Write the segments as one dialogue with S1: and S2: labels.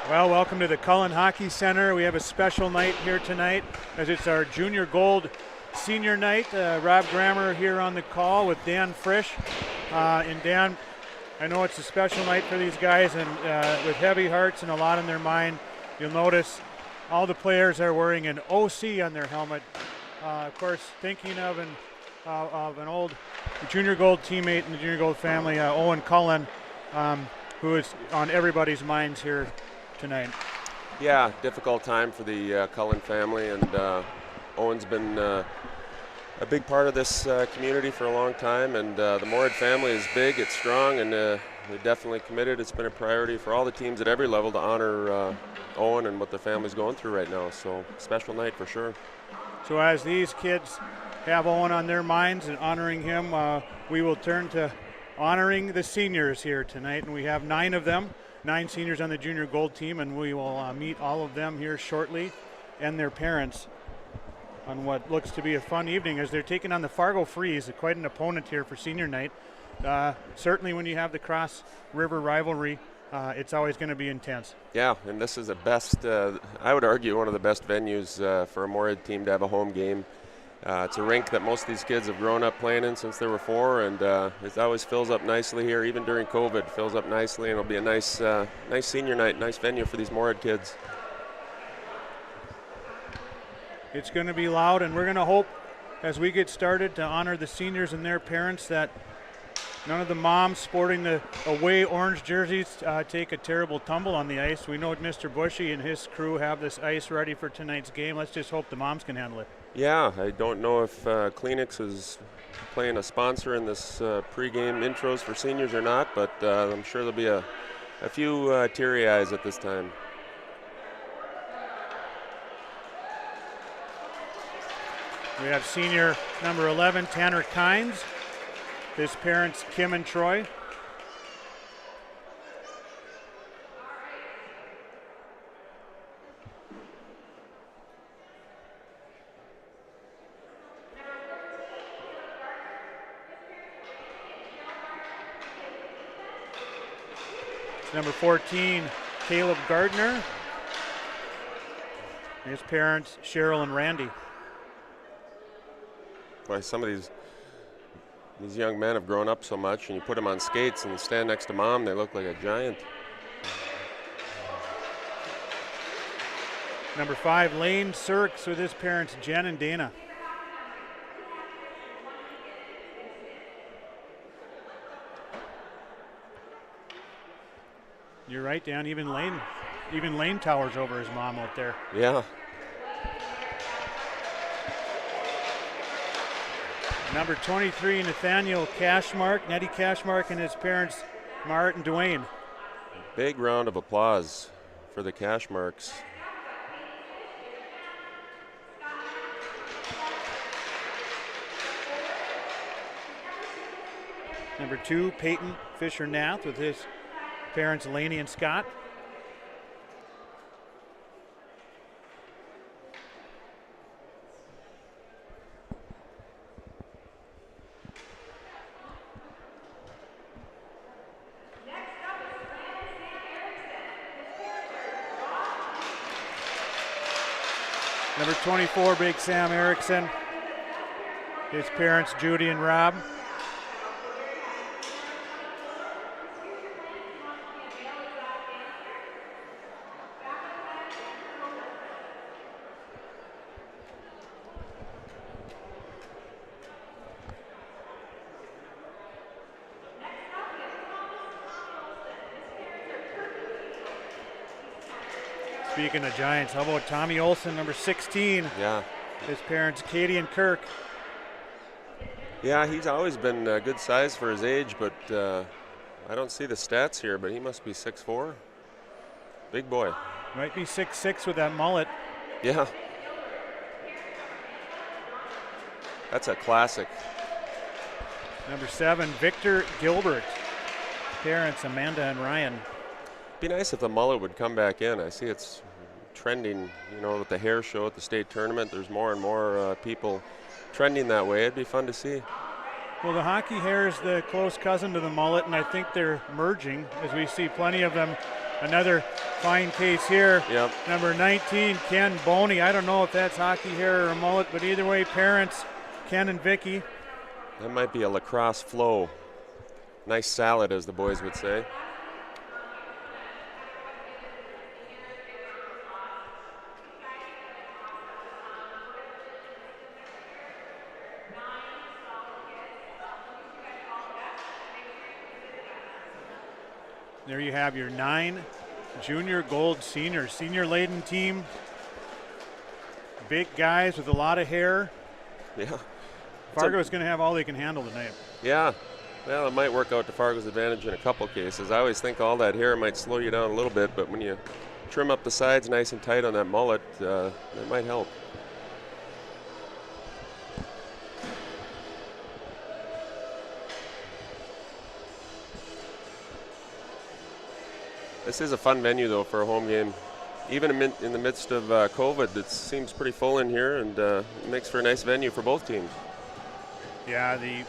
S1: Well, welcome to the Cullen Hockey Center. We have a special night here tonight as it's our Junior Gold Senior Night. Rob Grammer here on the call with Dan Frisch. And Dan, I know it's a special night for these guys, and with heavy hearts and a lot on their mind, you'll notice all the players are wearing an OC on their helmet. Of course, thinking of an old Junior Gold teammate in the Junior Gold family, Owen Cullen, who is on everybody's minds here tonight.
S2: Yeah, difficult time for the Cullen family, and Owen's been a big part of this community for a long time, and the Moorhead family is big, it's strong, and they're definitely committed. It's been a priority for all the teams at every level to honor Owen and what the family's going through right now, so special night for sure.
S1: So as these kids have Owen on their minds and honoring him, we will turn to honoring the seniors here tonight, and we have 9 of them. 9 seniors on the Junior Gold team, and we will meet all of them here shortly and their parents on what looks to be a fun evening as they're taking on the Fargo Freeze, quite an opponent here for senior night. Certainly when you have the Cross River rivalry, it's always going to be intense.
S2: Yeah, and this is the best, I would argue, one of the best venues for a Moorhead team to have a home game. It's a rink that most of these kids have grown up playing in since they were 4, and it always fills up nicely here, even during COVID. Fills up nicely, and it'll be a nice senior night, nice venue for these Moorhead kids.
S1: It's going to be loud, and we're going to hope as we get started to honor the seniors and their parents that none of the moms sporting the away orange jerseys take a terrible tumble on the ice. We know Mr. Bushy and his crew have this ice ready for tonight's game. Let's just hope the moms can handle it.
S2: Yeah, I don't know if Kleenex is playing a sponsor in this pregame intros for seniors or not, but I'm sure there'll be a few teary eyes at this time.
S1: We have senior number 11, Tanner Kynes. His parents, Kim and Troy. Number 14, Caleb Gardner. His parents, Cheryl and Randy.
S2: Boy, some of these young men have grown up so much, and you put them on skates and stand next to mom, they look like a giant.
S1: Number 5, Lane Sirks with his parents, Jen and Dana. You're right, Dan. Even Lane towers over his mom out there.
S2: Yeah.
S1: Number 23, Nathaniel Cashmark, Nettie Cashmark, and his parents, Marit and Dwayne.
S2: Big round of applause for the Cashmarks.
S1: Number 2, Peyton Fisher-Nath with his parents, Laney and Scott. Number 24, Big Sam Erickson. His parents, Judy and Rob. Speaking of Giants, how about Tommy Olson, number 16?
S2: Yeah.
S1: His parents, Katie and Kirk.
S2: Yeah, he's always been a good size for his age, but I don't see the stats here, but he must be 6'4". Big boy.
S1: Might be 6'6" with that mullet.
S2: Yeah. That's a classic.
S1: Number 7, Victor Gilbert. Parents, Amanda and Ryan.
S2: Be nice if the mullet would come back in. I see it's trending, with the hair show at the state tournament. There's more and more people trending that way. It'd be fun to see.
S1: Well, the hockey hair is the close cousin to the mullet, and I think they're merging as we see plenty of them Another fine case here.
S2: Yep.
S1: Number 19, Ken Boney. I don't know if that's hockey hair or a mullet, but either way, parents, Ken and Vicky.
S2: That might be a lacrosse flow. Nice salad, as the boys would say.
S1: There you have your 9 junior gold seniors. Senior laden team. Big guys with a lot of hair.
S2: Yeah.
S1: Fargo's going to have all they can handle tonight.
S2: Yeah. Well, it might work out to Fargo's advantage in a couple cases. I always think all that hair might slow you down a little bit, but when you trim up the sides nice and tight on that mullet, it might help. This is a fun venue, though, for a home game. Even in the midst of COVID, it seems pretty full in here, and it makes for a nice venue for both teams.
S1: Yeah, the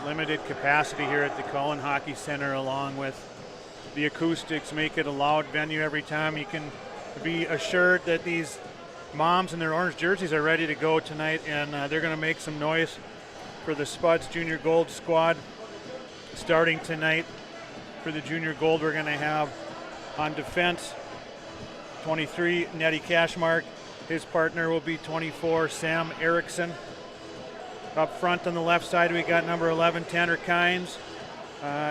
S1: limited capacity here at the Cullen Hockey Center, along with the acoustics, make it a loud venue every time. You can be assured that these moms in their orange jerseys are ready to go tonight, and they're going to make some noise for the Spuds Junior Gold squad starting tonight. For the Junior Gold, we're going to have on defense 23, Nettie Cashmark. His partner will be 24, Sam Erickson. Up front on the left side, we got number 11, Tanner Kynes.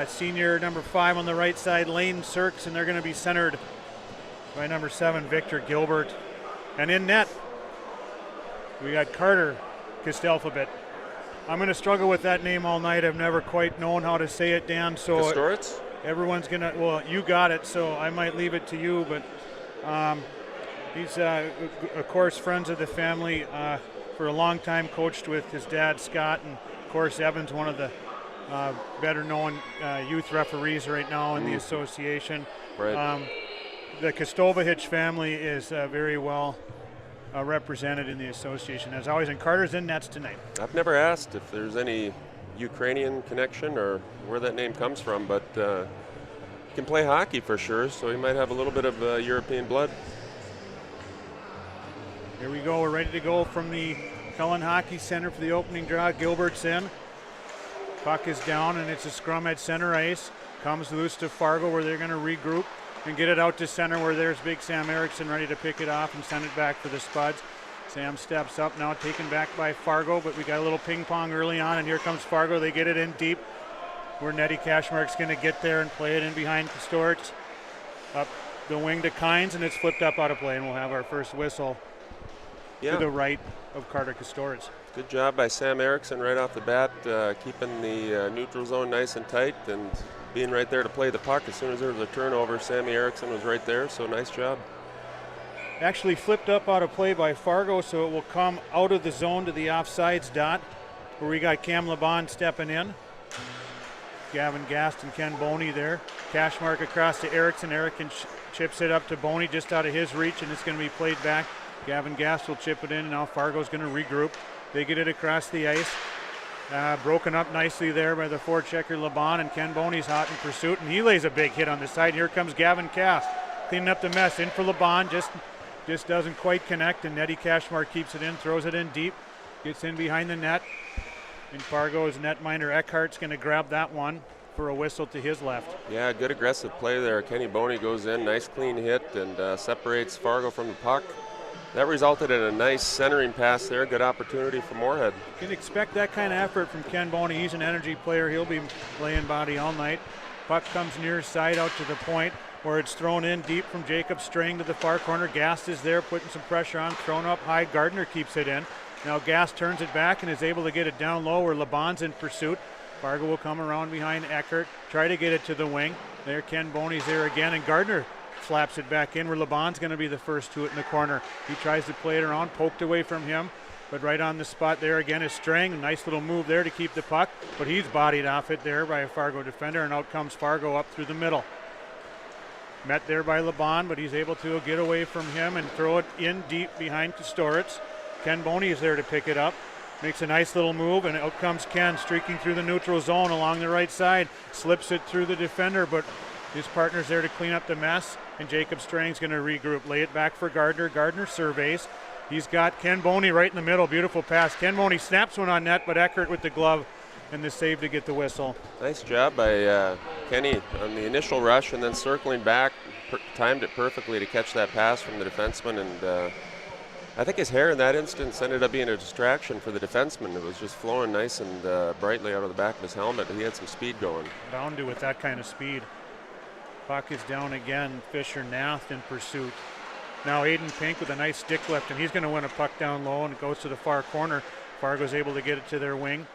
S1: Senior number 5 on the right side, Lane Sirks, and they're going to be centered by number 7, Victor Gilbert. And in net, we got Carter Castelfabit. I'm going to struggle with that name all night. I've never quite known how to say it, Dan. So
S2: Castoritz?
S1: Everyone's going to, well, you got it, so I might leave it to you. But he's, of course, friends of the family. For a long time coached with his dad, Scott, and, of course, Evan's one of the better-known youth referees right now in the association.
S2: Right.
S1: The Kostovich family is very well represented in the association, as always, and Carter's in nets tonight.
S2: I've never asked if there's any Ukrainian connection or where that name comes from, but he can play hockey for sure, so he might have a little bit of European blood.
S1: Here we go. We're ready to go from the Cullen Hockey Center for the opening draw. Gilbert's in. Puck is down, and it's a scrum at center ice. Comes loose to Fargo, where they're going to regroup and get it out to center, where there's big Sam Erickson ready to pick it off and send it back for the Spuds. Sam steps up now, taken back by Fargo, but we got a little ping pong early on, and here comes Fargo. They get it in deep, where Nettie Cashmark's going to get there and play it in behind Castorts. Up the wing to Kynes, and it's flipped up out of play, and we'll have our first whistle to the right of Carter Castorts.
S2: Good job by Sam Erickson right off the bat, keeping the neutral zone nice and tight and being right there to play the puck. As soon as there was a turnover, Sammy Erickson was right there, so nice job.
S1: Actually flipped up out of play by Fargo, so it will come out of the zone to the offsides dot, where we got Cam LeBon stepping in. Gavin Gast and Ken Boney there. Cashmark across to Erickson. Erickson chips it up to Boney just out of his reach, and it's going to be played back. Gavin Gast will chip it in, and now Fargo's going to regroup. They get it across the ice. Broken up nicely there by the forechecker LeBon, and Ken Boney's hot in pursuit, and he lays a big hit on the side. Here comes Gavin Cast, cleaning up the mess. In for LeBon, just doesn't quite connect, and Nettie Cashmark keeps it in, throws it in deep, gets in behind the net, and Fargo's netminder Eckhart's going to grab that one for a whistle to his left.
S2: Yeah, good aggressive play there. Kenny Boney goes in, nice clean hit, and separates Fargo from the puck. That resulted in a nice centering pass there. Good opportunity for Moorhead.
S1: You can expect that kind of effort from Ken Boney. He's an energy player. He'll be laying body all night. Puck comes near side out to the point, where it's thrown in deep from Jacob Strang to the far corner. Gast is there putting some pressure on, thrown up high. Gardner keeps it in. Now Gast turns it back and is able to get it down low, where LeBon's in pursuit. Fargo will come around behind Eckert, try to get it to the wing. There Ken Boney's there again, and Gardner flaps it back in, where LeBon's going to be the first to it in the corner. He tries to play it around, poked away from him, but right on the spot there again is Strang. A nice little move there to keep the puck, but he's bodied off it there by a Fargo defender, and out comes Fargo up through the middle. Met there by LeBon, but he's able to get away from him and throw it in deep behind Kostorits. Ken Boney is there to pick it up. Makes a nice little move, and out comes Ken streaking through the neutral zone along the right side. Slips it through the defender, but His partner's there to clean up the mess, and Jacob Strang's going to regroup. Lay it back for Gardner. Gardner surveys. He's got Ken Boney right in the middle. Beautiful pass. Ken Boney snaps one on net, but Eckert with the glove and the save to get the whistle.
S2: Nice job by Kenny on the initial rush and then circling back. Timed it perfectly to catch that pass from the defenseman, and I think his hair in that instance ended up being a distraction for the defenseman. It was just flowing nice and brightly out of the back of his helmet. He had some speed going.
S1: Bound to with that kind of speed. Puck is down again. Fisher Nath in pursuit. Now Aiden Pink with a nice stick lift, and he's going to win a puck down low, and it goes to the far corner. Fargo's able to get it to their wing,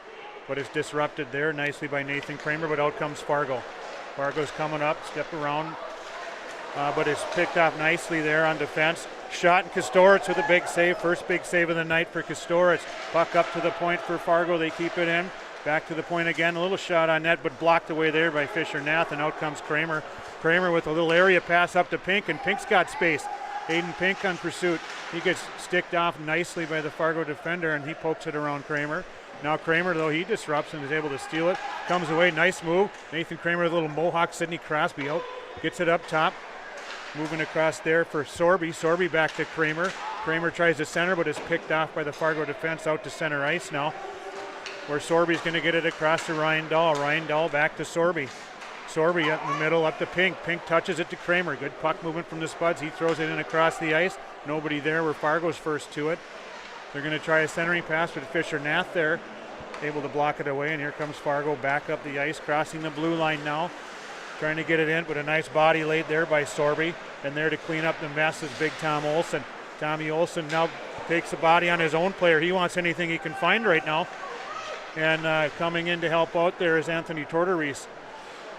S1: but it's disrupted there nicely by Nathan Kramer, but out comes Fargo. Fargo's coming up, step around, but it's picked off nicely there on defense. Shot, and Kastouritz with a big save. First big save of the night for Kastouritz. Puck up to the point for Fargo. They keep it in. Back to the point again. A little shot on net, but blocked away there by Fisher Nath, and out comes Kramer. Kramer with a little area pass up to Pink, and Pink's got space. Aiden Pink on pursuit. He gets sticked off nicely by the Fargo defender, and he pokes it around Kramer. Now Kramer, though, he disrupts and is able to steal it. Comes away, nice move. Nathan Kramer with a little Mohawk Sidney Crosby out. Gets it up top. Moving across there for Sorby. Sorby back to Kramer. Kramer tries to center, but is picked off by the Fargo defense out to center ice now, where Sorby's going to get it across to Ryan Dahl. Ryan Dahl back to Sorby. Sorby up in the middle, up to Pink. Pink touches it to Kramer. Good puck movement from the Spuds. He throws it in across the ice. Nobody there where Fargo's first to it. They're going to try a centering pass, but Fisher Nath there, able to block it away, and here comes Fargo back up the ice, crossing the blue line now. Trying to get it in, but a nice body laid there by Sorby. And there to clean up the mess is Big Tom Olsen. Tommy Olsen now takes a body on his own player. He wants anything he can find right now. And coming in to help out there is Anthony Tortoreese.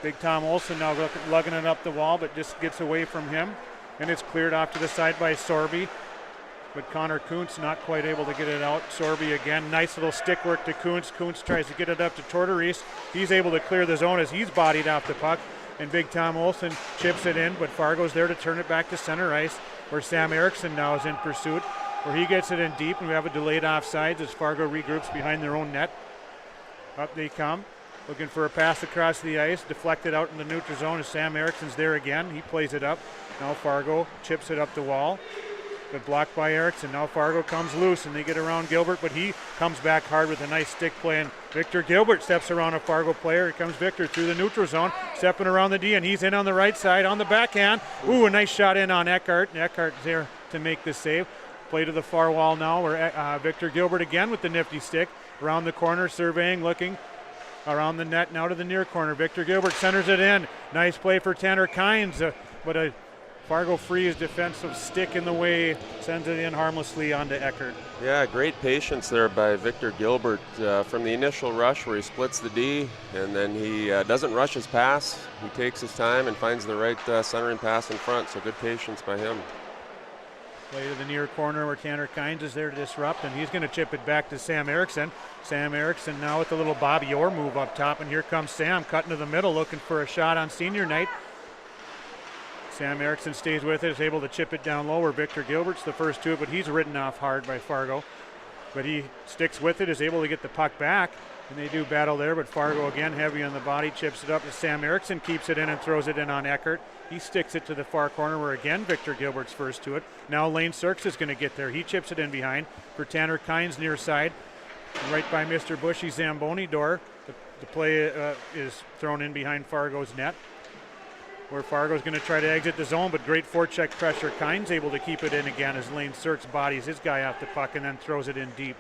S1: Big Tom Olsen now lugging it up the wall, but just gets away from him. And it's cleared off to the side by Sorby. But Connor Kuntz not quite able to get it out. Sorby again, nice little stick work to Kuntz. Kuntz tries to get it up to Tortoreese. He's able to clear the zone as he's bodied off the puck. And Big Tom Olsen chips it in, but Fargo's there to turn it back to center ice, where Sam Erickson now is in pursuit, where he gets it in deep, and we have a delayed offsides as Fargo regroups behind their own net. Up they come, looking for a pass across the ice, deflected out in the neutral zone as Sam Erickson's there again. He plays it up. Now Fargo chips it up the wall, but blocked by Erickson. Now Fargo comes loose, and they get around Gilbert, but he comes back hard with a nice stick play, and Victor Gilbert steps around a Fargo player. Here comes Victor through the neutral zone, stepping around the D, and he's in on the right side on the backhand. Ooh, a nice shot in on Eckhart. Eckhart's there to make the save. Play to the far wall now, where Victor Gilbert again with the nifty stick. Around the corner, surveying, looking around the net, now to the near corner. Victor Gilbert centers it in. Nice play for Tanner Kynes, but a Fargo frees defensive stick in the way, sends it in harmlessly onto Eckert.
S2: Yeah, great patience there by Victor Gilbert from the initial rush where he splits the D, and then he doesn't rush his pass. He takes his time and finds the right centering pass in front, so good patience by him.
S1: Play to the near corner where Tanner Kynes is there to disrupt, and he's going to chip it back to Sam Erickson. Sam Erickson now with a little Bobby Orr move up top, and here comes Sam cutting to the middle looking for a shot on senior night. Sam Erickson stays with it, is able to chip it down low where Victor Gilbert's the first to it, but he's ridden off hard by Fargo. But he sticks with it, is able to get the puck back, and they do battle there, but Fargo again heavy on the body, chips it up, and Sam Erickson keeps it in and throws it in on Eckert. He sticks it to the far corner where again Victor Gilbert's first to it. Now Lane Sirks is going to get there. He chips it in behind for Tanner Kynes near side. Right by Mr. Bushy Zamboni door. The play is thrown in behind Fargo's net, where Fargo's going to try to exit the zone, but great forecheck pressure. Kynes able to keep it in again as Lane Sirks bodies his guy off the puck and then throws it in deep.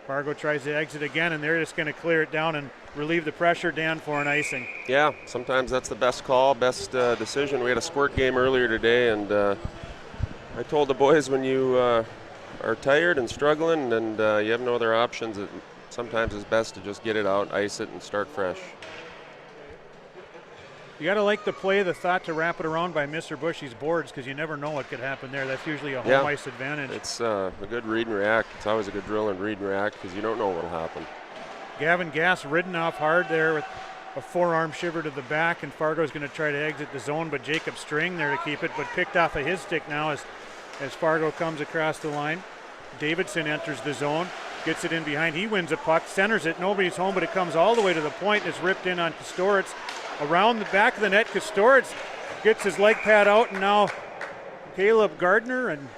S1: Fargo tries to exit again, and they're just going to clear it down and relieve the pressure. Dan for an icing.
S2: Yeah, sometimes that's the best call, best decision. We had a squirt game earlier today, and I told the boys when you are tired and struggling and you have no other options, it sometimes it's best to just get it out, ice it, and start fresh.
S1: You got to like the play, the thought to wrap it around by Mr. Bushy's boards, because you never know what could happen there. That's usually a home ice advantage.
S2: It's a good read and react. It's always a good drill and read and react because you don't know what will happen.
S1: Gavin Gass ridden off hard there with a forearm shiver to the back, and Fargo's going to try to exit the zone, but Jacob String there to keep it, but picked off of his stick now as Fargo comes across the line. Davidson enters the zone, gets it in behind. He wins a puck, centers it. Nobody's home, but it comes all the way to the point. It's ripped in on Kastouritz. Around the back of the net, Kastouritz gets his leg pad out, and now Caleb Gardner and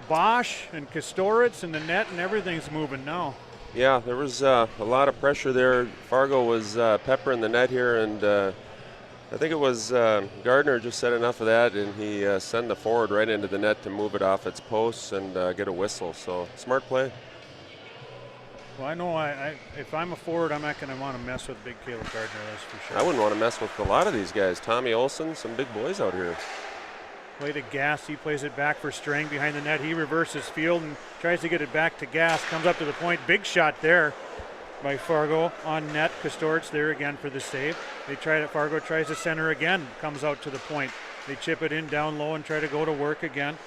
S1: Bosch and Kastowitz in the net, and everything's moving now.
S2: Yeah, there was a lot of pressure there. Fargo was peppering the net here, and I think it was Gardner just said enough of that, and he sent the forward right into the net to move it off its posts and get a whistle. So smart play.
S1: Well, I know if I'm a forward, I'm not going to want to mess with big Caleb Gardner, that's for sure.
S2: I wouldn't want to mess with a lot of these guys. Tommy Olson, some big boys out here.
S1: Play to Gass. He plays it back for Strang behind the net. He reverses field and tries to get it back to Gass. Comes up to the point. Big shot there by Fargo on net. Kastowitz there again for the save. They tried it. Fargo tries to center again. Comes out to the point. They chip it in down low and try to go to work again.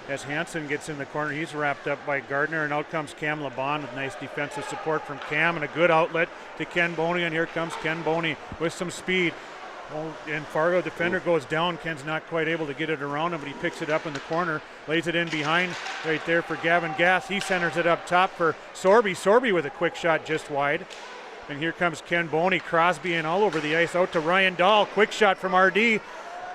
S1: As Hansen gets in the corner, he's wrapped up by Gardner, and out comes Cam LeBon with nice defensive support from Cam and a good outlet to Ken Boney, and here comes Ken Boney with some speed. Oh, and Fargo defender goes down. Ken's not quite able to get it around him, but he picks it up in the corner, lays it in behind right there for Gavin Gass. He centers it up top for Sorby. Sorby with a quick shot just wide. And here comes Ken Boney, Crosby and all over the ice out to Ryan Dahl. Quick shot from RD.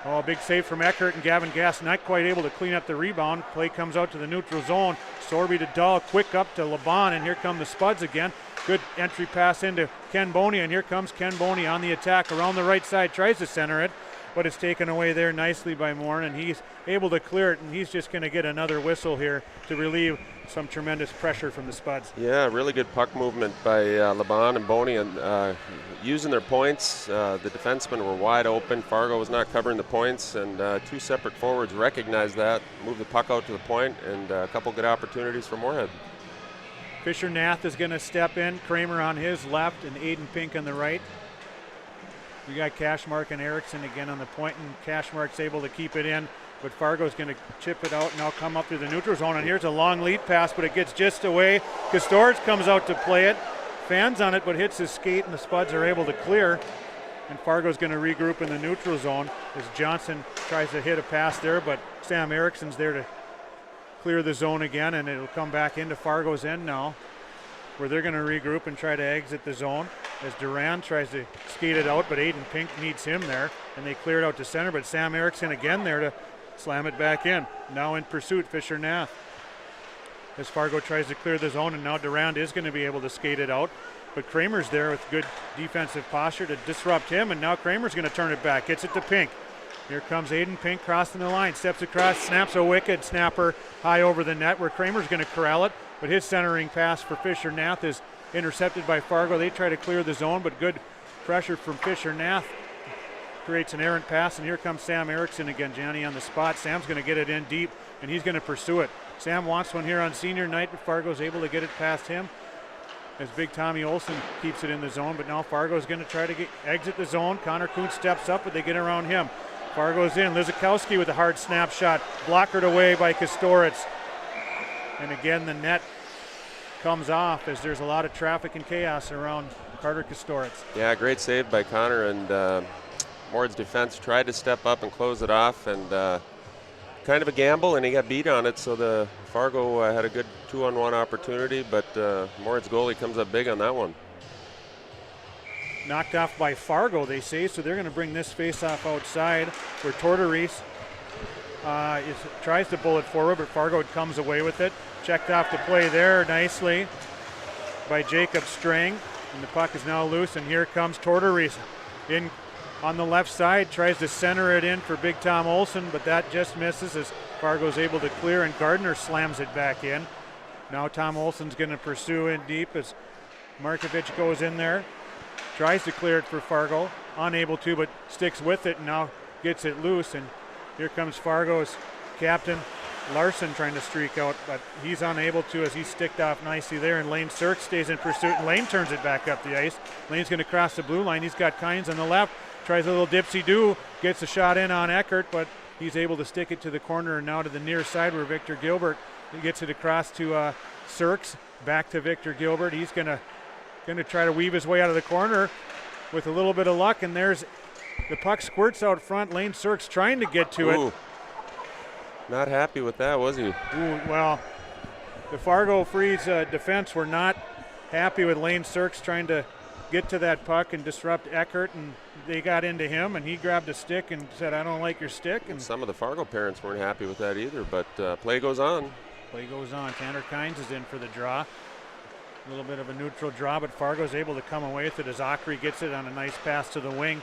S1: Oh, big save from Eckert, and Gavin Gass not quite able to clean up the rebound. Play comes out to the neutral zone. Sorby to Dahl, quick up to LeBon, and here come the Spuds again. Good entry pass into Ken Boney, and here comes Ken Boney on the attack around the right side. Tries to center it, but it's taken away there nicely by Moore, and he's able to clear it, and he's just going to get another whistle here to relieve some tremendous pressure from the Spuds.
S2: Yeah, really good puck movement by LeBon and Boney, and using their points. The defensemen were wide open. Fargo was not covering the points, and two separate forwards recognized that, moved the puck out to the point, and a couple good opportunities for Moorhead.
S1: Fisher Nath is going to step in. Kramer on his left and Aiden Pink on the right. We got Cashmark and Erickson again on the point, and Cashmark's able to keep it in, but Fargo's going to chip it out and now come up through the neutral zone, and here's a long lead pass, but it gets just away. Kastowitz comes out to play it, fans on it, but hits his skate, and the Spuds are able to clear, and Fargo's going to regroup in the neutral zone as Johnson tries to hit a pass there, but Sam Erickson's there to clear the zone again, and it'll come back into Fargo's end now, where they're going to regroup and try to exit the zone as Duran tries to skate it out, but Aiden Pink needs him there, and they clear it out to center, but Sam Erickson again there to slam it back in. Now in pursuit, Fisher Nath. As Fargo tries to clear the zone, and now Durand is going to be able to skate it out, but Kramer's there with good defensive posture to disrupt him, and now Kramer's going to turn it back, gets it to Pink. Here comes Aiden Pink crossing the line, steps across, snaps a wicked snapper high over the net where Kramer's going to corral it, but his centering pass for Fisher Nath is intercepted by Fargo. They try to clear the zone, but good pressure from Fisher Nath creates an errant pass, and here comes Sam Erickson again. Johnny on the spot. Sam's going to get it in deep, and he's going to pursue it. Sam wants one here on senior night, but Fargo's able to get it past him as big Tommy Olson keeps it in the zone, but now Fargo's going to try to exit the zone. Connor Kuntz steps up, but they get around him. Fargo's in. Lizakowski with a hard snap shot. Blockered away by Kastowitz. And again, the net comes off as there's a lot of traffic and chaos around Carter Kastowitz.
S2: Yeah, great save by Connor, and Moorhead's defense tried to step up and close it off, and kind of a gamble, and he got beat on it, so the Fargo had a good 2-on-1 opportunity, but Moorhead's goalie comes up big on that one.
S1: Knocked off by Fargo, they say, so they're going to bring this face-off outside where Tortoreese tries to pull it forward, but Fargo comes away with it. Checked off the play there nicely by Jacob Strang, and the puck is now loose, and here comes Tortoreese in on the left side, tries to center it in for Big Tom Olson, but that just misses as Fargo's able to clear, and Gardner slams it back in. Now Tom Olson's going to pursue in deep as Markovich goes in there. Tries to clear it for Fargo, unable to, but sticks with it and now gets it loose. And here comes Fargo's captain, Larson, trying to streak out, but he's unable to as he's sticked off nicely there. And Lane Sirk stays in pursuit, and Lane turns it back up the ice. Lane's going to cross the blue line. He's got Kynes on the left, tries a little dipsy-do, gets a shot in on Eckert, but he's able to stick it to the corner and now to the near side where Victor Gilbert gets it across to Sirks, back to Victor Gilbert. He's going to try to weave his way out of the corner with a little bit of luck, and there's the puck squirts out front. Lane Sirks trying to get to it.
S2: Not happy with that, was he?
S1: Well, the Fargo Freeze defense were not happy with Lane Sirks trying to get to that puck and disrupt Eckert, and they got into him, and he grabbed a stick and said, I don't like your stick. And
S2: some of the Fargo parents weren't happy with that either, but play goes on.
S1: Play goes on. Tanner Kynes is in for the draw. A little bit of a neutral draw, but Fargo's able to come away with it as Ockery gets it on a nice pass to the wing.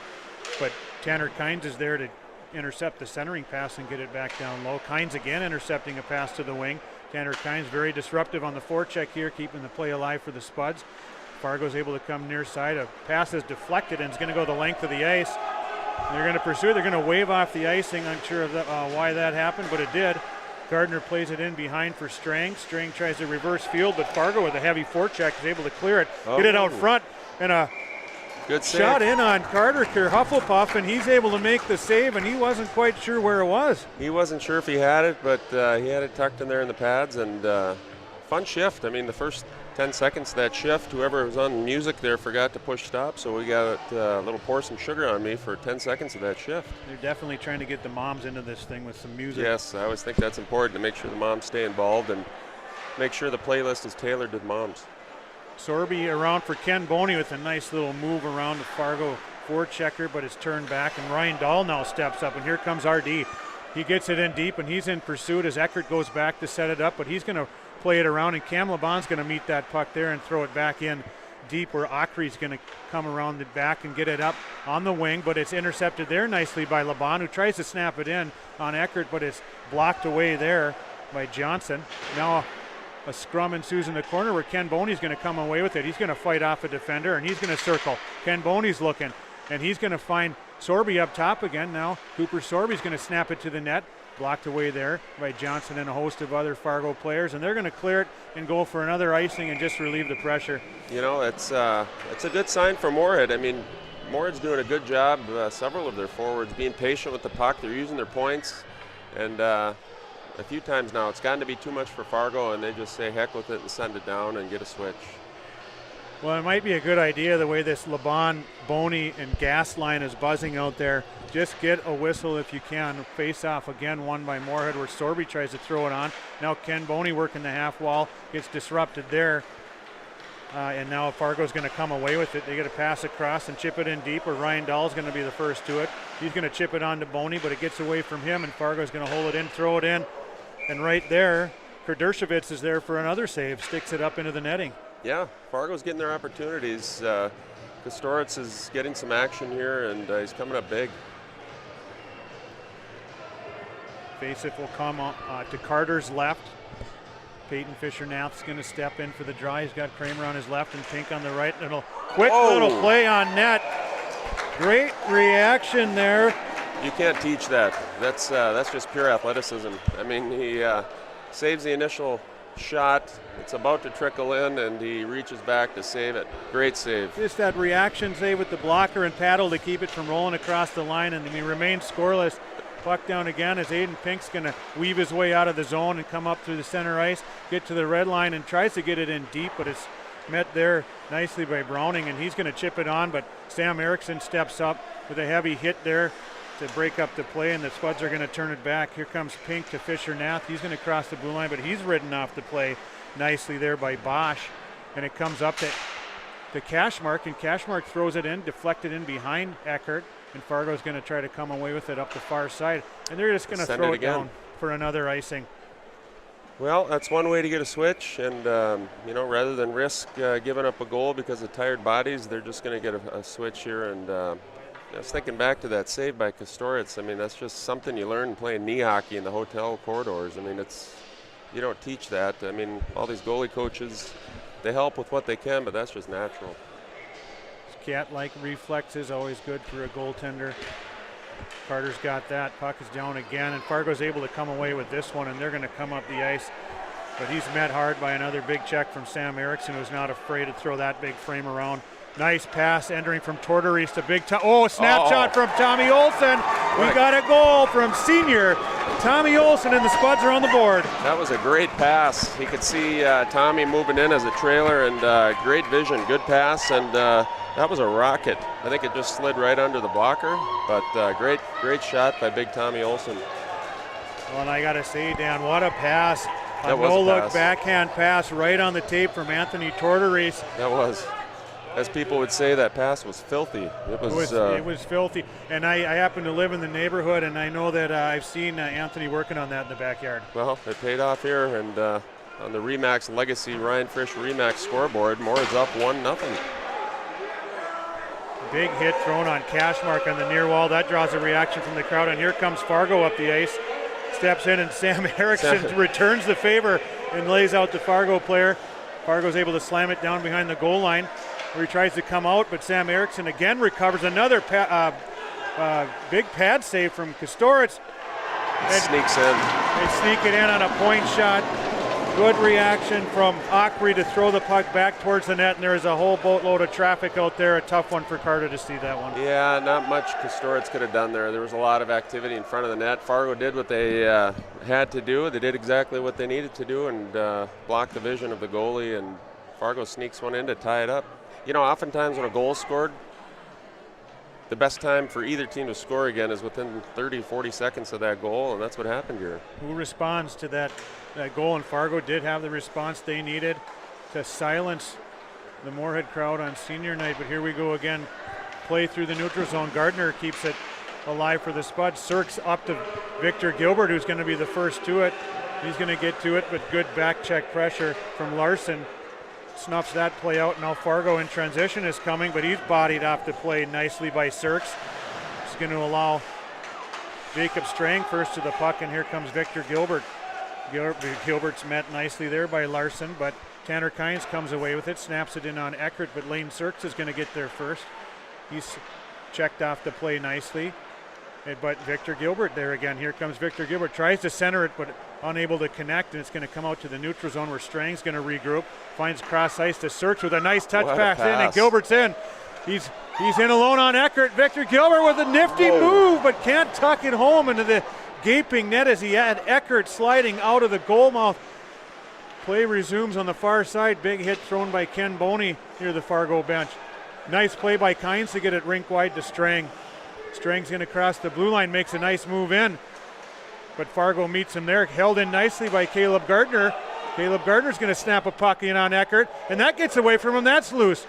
S1: But Tanner Kynes is there to intercept the centering pass and get it back down low. Kynes again intercepting a pass to the wing. Tanner Kynes very disruptive on the forecheck here, keeping the play alive for the Spuds. Fargo's able to come near side. A pass is deflected and is going to go the length of the ice. They're going to pursue. They're going to wave off the icing. I'm sure of why that happened, but it did. Gardner plays it in behind for Strang. Strang tries to reverse field, but Fargo with a heavy forecheck is able to clear it, get it out front, and a
S2: good save.
S1: Shot in on Carter Hufflepuff, and he's able to make the save, and he wasn't quite sure where it was.
S2: He wasn't sure if he had it, but he had it tucked in there in the pads, and fun shift. I mean, the first 10 seconds of that shift, whoever was on music there forgot to push stop, so we got a little pour some sugar on me for 10 seconds of that shift.
S1: They're definitely trying to get the moms into this thing with some music.
S2: Yes, I always think that's important to make sure the moms stay involved and make sure the playlist is tailored to the moms.
S1: Sorby around for Ken Boney with a nice little move around the Fargo forechecker, but it's turned back, and Ryan Dahl now steps up, and here comes RD. He gets it in deep, and he's in pursuit as Eckert goes back to set it up, but he's going to play it around, and Cam LeBon's going to meet that puck there and throw it back in deep, where Ockery's going to come around the back and get it up on the wing, but it's intercepted there nicely by LeBon, who tries to snap it in on Eckert, but it's blocked away there by Johnson. Now a scrum ensues in the corner where Ken Boney's going to come away with it. He's going to fight off a defender, and he's going to circle. Ken Boney's looking, and he's going to find Sorby up top again. Now Cooper Sorby's going to snap it to the net. Blocked away there by Johnson and a host of other Fargo players, and they're going to clear it and go for another icing and just relieve the pressure.
S2: You know, it's a good sign for Moorhead. I mean, Moorhead's doing a good job. Several of their forwards being patient with the puck. They're using their points, and a few times now it's gotten to be too much for Fargo, and they just say heck with it and send it down and get a switch.
S1: Well, it might be a good idea the way this LeBon, Boney, and Gas line is buzzing out there. Just get a whistle if you can. Face off again, won by Moorhead, where Sorby tries to throw it on. Now Ken Boney working the half wall, gets disrupted there. And now Fargo's going to come away with it. They get a pass across and chip it in deep, where Ryan Dahl's going to be the first to it. He's going to chip it on to Boney, but it gets away from him, and Fargo's going to hold it in, throw it in. And right there, Kurdershevitz is there for another save, sticks it up into the netting.
S2: Yeah, Fargo's getting their opportunities. Kostoritz is getting some action here, and he's coming up big.
S1: Faceoff will come to Carter's left. Peyton Fisher-Nath's going to step in for the draw. He's got Kramer on his left and Pink on the right. And a quick little play on net. Great reaction there.
S2: You can't teach that. That's just pure athleticism. I mean, he saves the initial shot. It's about to trickle in, and he reaches back to save it. Great save.
S1: Just that reaction save with the blocker and paddle to keep it from rolling across the line, and he remains scoreless. Puck down again as Aiden Pink's going to weave his way out of the zone and come up through the center ice, get to the red line, and tries to get it in deep, but it's met there nicely by Browning, and he's going to chip it on, but Sam Erickson steps up with a heavy hit there to break up the play, and the Spuds are going to turn it back. Here comes Pink to Fisher-Nath. He's going to cross the blue line, but he's ridden off the play nicely there by Bosch, and it comes up to Cashmark, and Cashmark throws it in, deflected in behind Eckert, and Fargo's going to try to come away with it up the far side, and they're just going to throw it down for another icing.
S2: Well, that's one way to get a switch, and rather than risk giving up a goal because of tired bodies, they're just going to get a switch here. And I was thinking back to that save by Kostoritz. I mean, that's just something you learn playing knee hockey in the hotel corridors. I mean, you don't teach that. I mean, all these goalie coaches, they help with what they can, but that's just natural.
S1: Cat-like reflexes, always good for a goaltender. Carter's got that. Puck is down again, and Fargo's able to come away with this one, and they're going to come up the ice. But he's met hard by another big check from Sam Erickson, who's not afraid to throw that big frame around. Nice pass entering from Tortoreese to big snapshot from Tommy Olsen. We got a goal from senior Tommy Olsen, and the Spuds are on the board.
S2: That was a great pass. He could see Tommy moving in as a trailer, and great vision, good pass, and that was a rocket. I think it just slid right under the blocker, but great shot by big Tommy Olsen.
S1: Well, and I got to say, Dan, what a pass. A no-look backhand pass right on the tape from Anthony Tortoreese.
S2: That was. as people would say, that pass was filthy.
S1: It was filthy. And I happen to live in the neighborhood, and I know that I've seen Anthony working on that in the backyard.
S2: Well, it paid off here, and on the Remax Legacy Ryan Frisch Remax scoreboard, Moorhead's up 1-0.
S1: Big hit thrown on Cashmark on the near wall. That draws a reaction from the crowd, and here comes Fargo up the ice. Steps in, and Sam Erickson returns the favor and lays out the Fargo player. Fargo's able to slam it down behind the goal line, where he tries to come out, but Sam Erickson again recovers. Another big pad save from Kostorits.
S2: Sneaks in.
S1: They sneak it in on a point shot. Good reaction from Ockery to throw the puck back towards the net, and there is a whole boatload of traffic out there. A tough one for Carter to see that one.
S2: Yeah, not much Kostorits could have done there. There was a lot of activity in front of the net. Fargo did what they had to do. They did exactly what they needed to do and blocked the vision of the goalie, and Fargo sneaks one in to tie it up. You know, oftentimes when a goal is scored, the best time for either team to score again is within 30, 40 seconds of that goal, and that's what happened here.
S1: Who responds to that goal? And Fargo did have the response they needed to silence the Moorhead crowd on senior night, but here we go again. Play through the neutral zone. Gardner keeps it alive for the Spuds. Cirques up to Victor Gilbert, who's going to be the first to it. He's going to get to it, but good back check pressure from Larson. Snuffs that play out. Now Fargo in transition is coming, but he's bodied off the play nicely by Cirques. He's going to allow Jacob Strang first to the puck, and here comes Victor Gilbert. Gilbert's met nicely there by Larson, but Tanner Kynes comes away with it, snaps it in on Eckert, but Lane Cirques is going to get there first. He's checked off the play nicely. But Victor Gilbert there again. Here comes Victor Gilbert. Tries to center it, but unable to connect, and it's going to come out to the neutral zone where Strang's going to regroup. Finds cross ice to Cirques with a nice touch pass in, and Gilbert's in. He's in alone on Eckert. Victor Gilbert with a nifty move, but can't tuck it home into the gaping net as he had Eckert sliding out of the goal mouth. Play resumes on the far side. Big hit thrown by Ken Boney near the Fargo bench. Nice play by Kynes to get it rink wide to Strang. Strang's going to cross the blue line, makes a nice move in, but Fargo meets him there. Held in nicely by Caleb Gardner. Caleb Gardner's going to snap a puck in on Eckert, and that gets away from him. That's loose.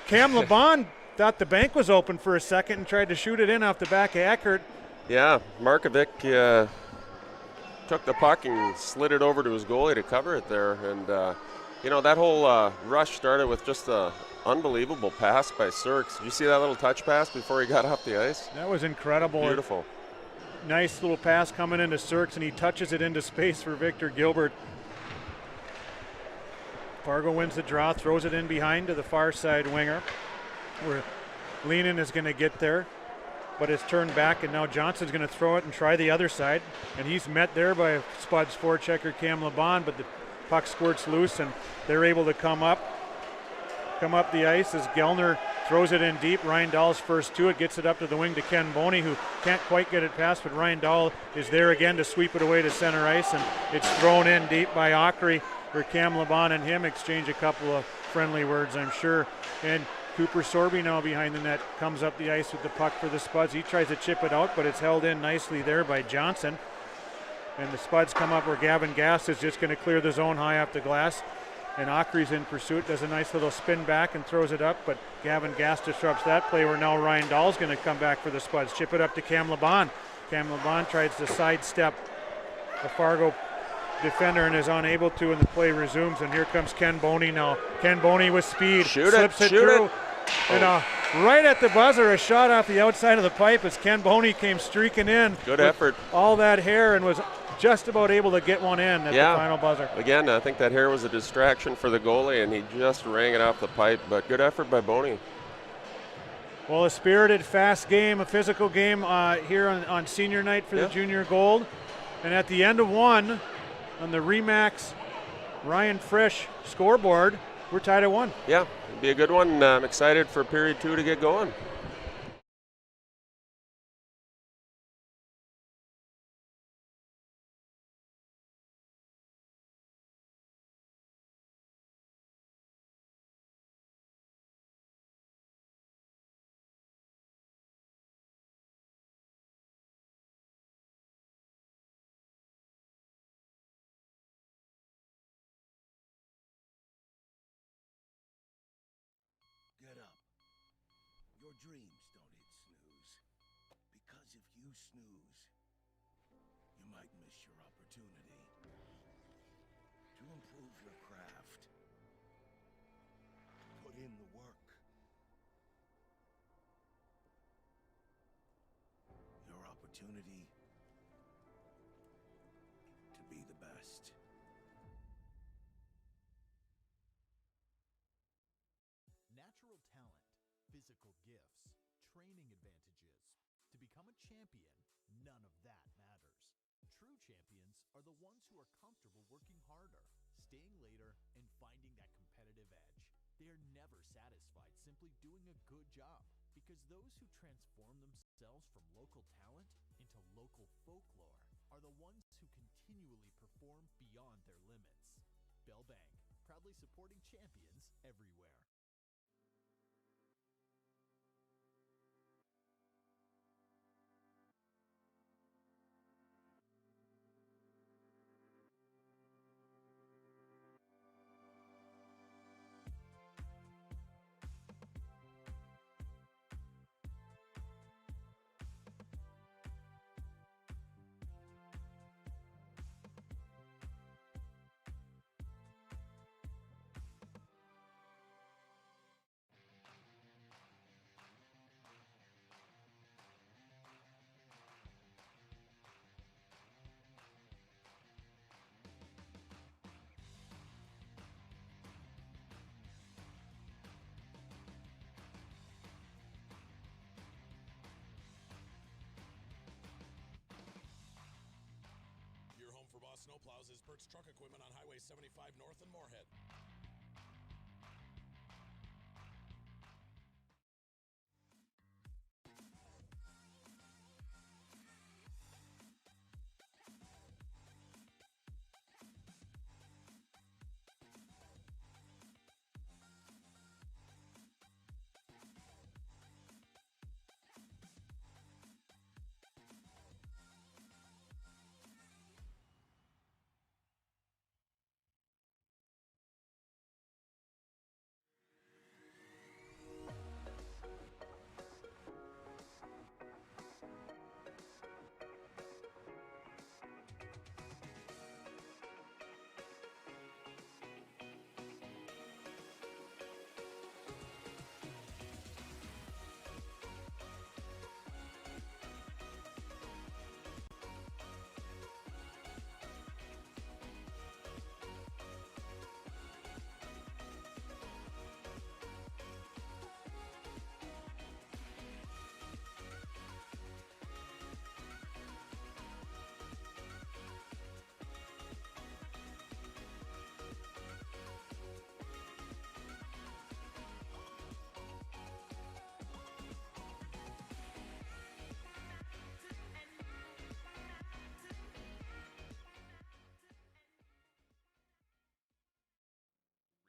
S1: Cam LeBon thought the bank was open for a second and tried to shoot it in off the back of Eckert.
S2: Yeah, Markovic took the puck and slid it over to his goalie to cover it there. And, you know, that whole rush started with just a unbelievable pass by Cirques. Did you see that little touch pass before he got off the ice?
S1: That was incredible.
S2: Beautiful.
S1: Nice little pass coming into Cirques, and he touches it into space for Victor Gilbert. Fargo wins the draw, throws it in behind to the far side winger, where Lehnan is going to get there, but it's turned back, and now Johnson's going to throw it and try the other side, and he's met there by Spuds forechecker Cam LeBon, but the puck squirts loose, and they're able to come up the ice as Gellner throws it in deep. Ryan Dahl's first to it, gets it up to the wing to Ken Boney, who can't quite get it past, but Ryan Dahl is there again to sweep it away to center ice, and it's thrown in deep by Ockery, where Cam LeBon and him exchange a couple of friendly words, I'm sure. And Cooper Sorby now behind the net comes up the ice with the puck for the Spuds. He tries to chip it out, but it's held in nicely there by Johnson. And the Spuds come up where Gavin Gass is just going to clear the zone high off the glass. And Ockery's in pursuit, does a nice little spin back and throws it up, but Gavin Gass disrupts that play, where now Ryan Dahl's going to come back for the Spuds. Chip it up to Cam LeBon. Cam LeBon tries to sidestep the Fargo defender and is unable to, and the play resumes, and here comes Ken Boney now. Ken Boney with speed, slips it through. And right at the buzzer, a shot off the outside of the pipe as Ken Boney came streaking in.
S2: Good effort.
S1: All that hair, and was just about able to get one in at the final buzzer.
S2: Again, I think that hair was a distraction for the goalie, and he just rang it off the pipe, but good effort by Boney.
S1: Well, a spirited, fast game, a physical game here on senior night for the junior gold. And at the end of one, on the Remax Ryan Frisch scoreboard, we're tied at 1.
S2: Yeah, it'll be a good one. I'm excited for period 2 to get going.
S3: dreams don't hit snooze. Because if you snooze, you might miss your opportunity to improve your craft, to put in the work. Your opportunity to be the best.
S4: Natural talent, physical gifts, training advantages. To become a champion, none of that matters. True champions are the ones who are comfortable working harder, staying later, and finding that competitive edge. They are never satisfied simply doing a good job, because those who transform themselves from local talent into local folklore are the ones who continually perform beyond their limits. Bell Bank, proudly supporting champions everywhere.
S5: Your home for Boss Snowplows is Burt's Truck Equipment on Highway 75 North in Moorhead.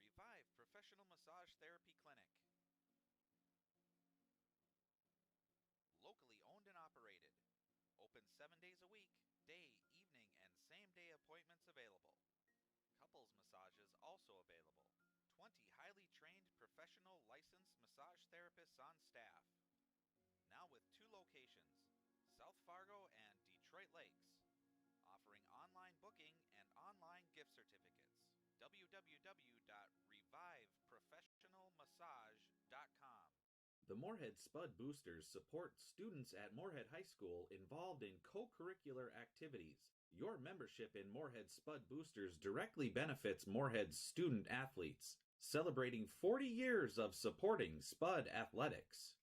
S6: Revive Professional Massage Therapy Clinic. Locally owned and operated. Open 7 days a week, day, evening, and same-day appointments available. Couples massages also available. 20 highly trained professional licensed massage therapists on staff. Now with 2 locations, South Fargo and Detroit Lakes. Offering online booking and online gift certificates. www.reviveprofessionalmassage.com.
S7: The Moorhead Spud Boosters support students at Moorhead High School involved in co-curricular activities. Your membership in Moorhead Spud Boosters directly benefits Moorhead's student athletes, celebrating 40 years of supporting Spud athletics.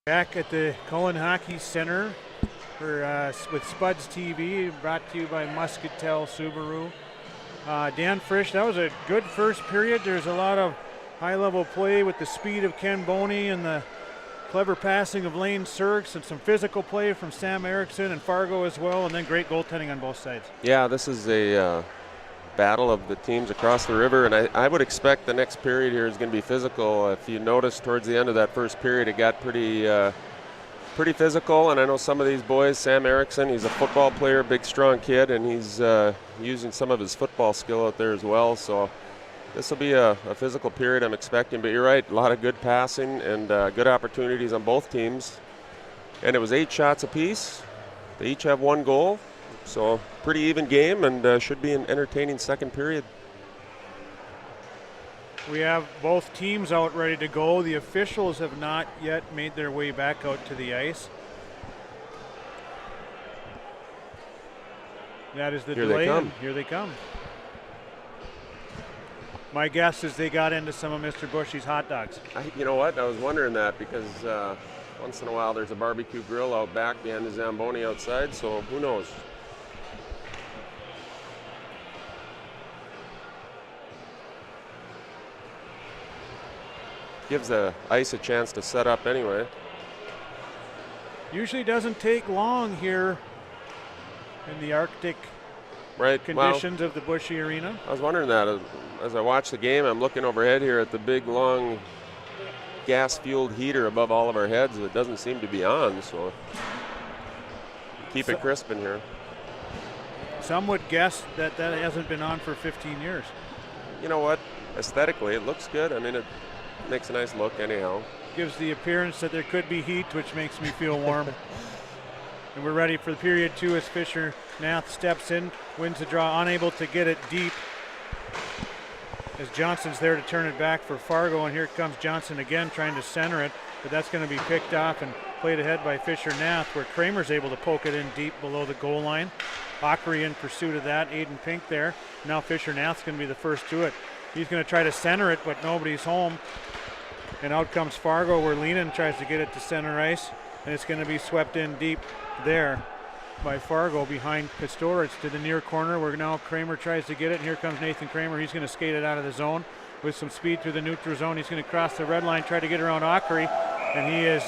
S1: Back at the Cullen Hockey Center for with Spuds TV, brought to you by Muscatel Subaru. Dan Frisch, that was a good first period. There's a lot of high-level play with the speed of Ken Boney and the clever passing of Lane Serks and some physical play from Sam Erickson and Fargo as well, and then great goaltending on both sides.
S2: Yeah, this is a battle of the teams across the river, and I would expect the next period here is going to be physical. If you notice towards the end of that first period, it got pretty physical, and I know some of these boys, Sam Erickson, he's a football player, big strong kid, and he's using some of his football skill out there as well, so this will be a physical period I'm expecting, but you're right, a lot of good passing and good opportunities on both teams, and it was 8 shots apiece. They each have 1 goal. So pretty even game, and should be an entertaining second period.
S1: We have both teams out ready to go. The officials have not yet made their way back out to the ice. That is the delay. Here they come. My guess is they got into some of Mr. Bushy's hot dogs.
S2: You know what? I was wondering that because once in a while there's a barbecue grill out back behind the Zamboni outside, so who knows? Gives the ice a chance to set up anyway.
S1: Usually doesn't take long here in the Arctic conditions of the Bushy Arena.
S2: I was wondering that as I watch the game. I'm looking overhead here at the big long gas-fueled heater above all of our heads. It doesn't seem to be on, so keep it crisp in here.
S1: Some would guess that hasn't been on for 15 years.
S2: You know what? Aesthetically, it looks good. I mean, it makes a nice look anyhow.
S1: Gives the appearance that there could be heat, which makes me feel warm. And we're ready for period 2 as Fisher Nath steps in, wins the draw, unable to get it deep. As Johnson's there to turn it back for Fargo, and here comes Johnson again trying to center it, but that's going to be picked off and played ahead by Fisher Nath, where Kramer's able to poke it in deep below the goal line. Ockery in pursuit of that, Aiden Pink there. Now Fisher Nath's going to be the first to it. He's going to try to center it, but nobody's home. And out comes Fargo, where Lehnan tries to get it to center ice, and it's going to be swept in deep there by Fargo behind Kastorovic to the near corner, where now Kramer tries to get it, and here comes Nathan Kramer. He's going to skate it out of the zone with some speed through the neutral zone. He's going to cross the red line, try to get around Ockery, and he is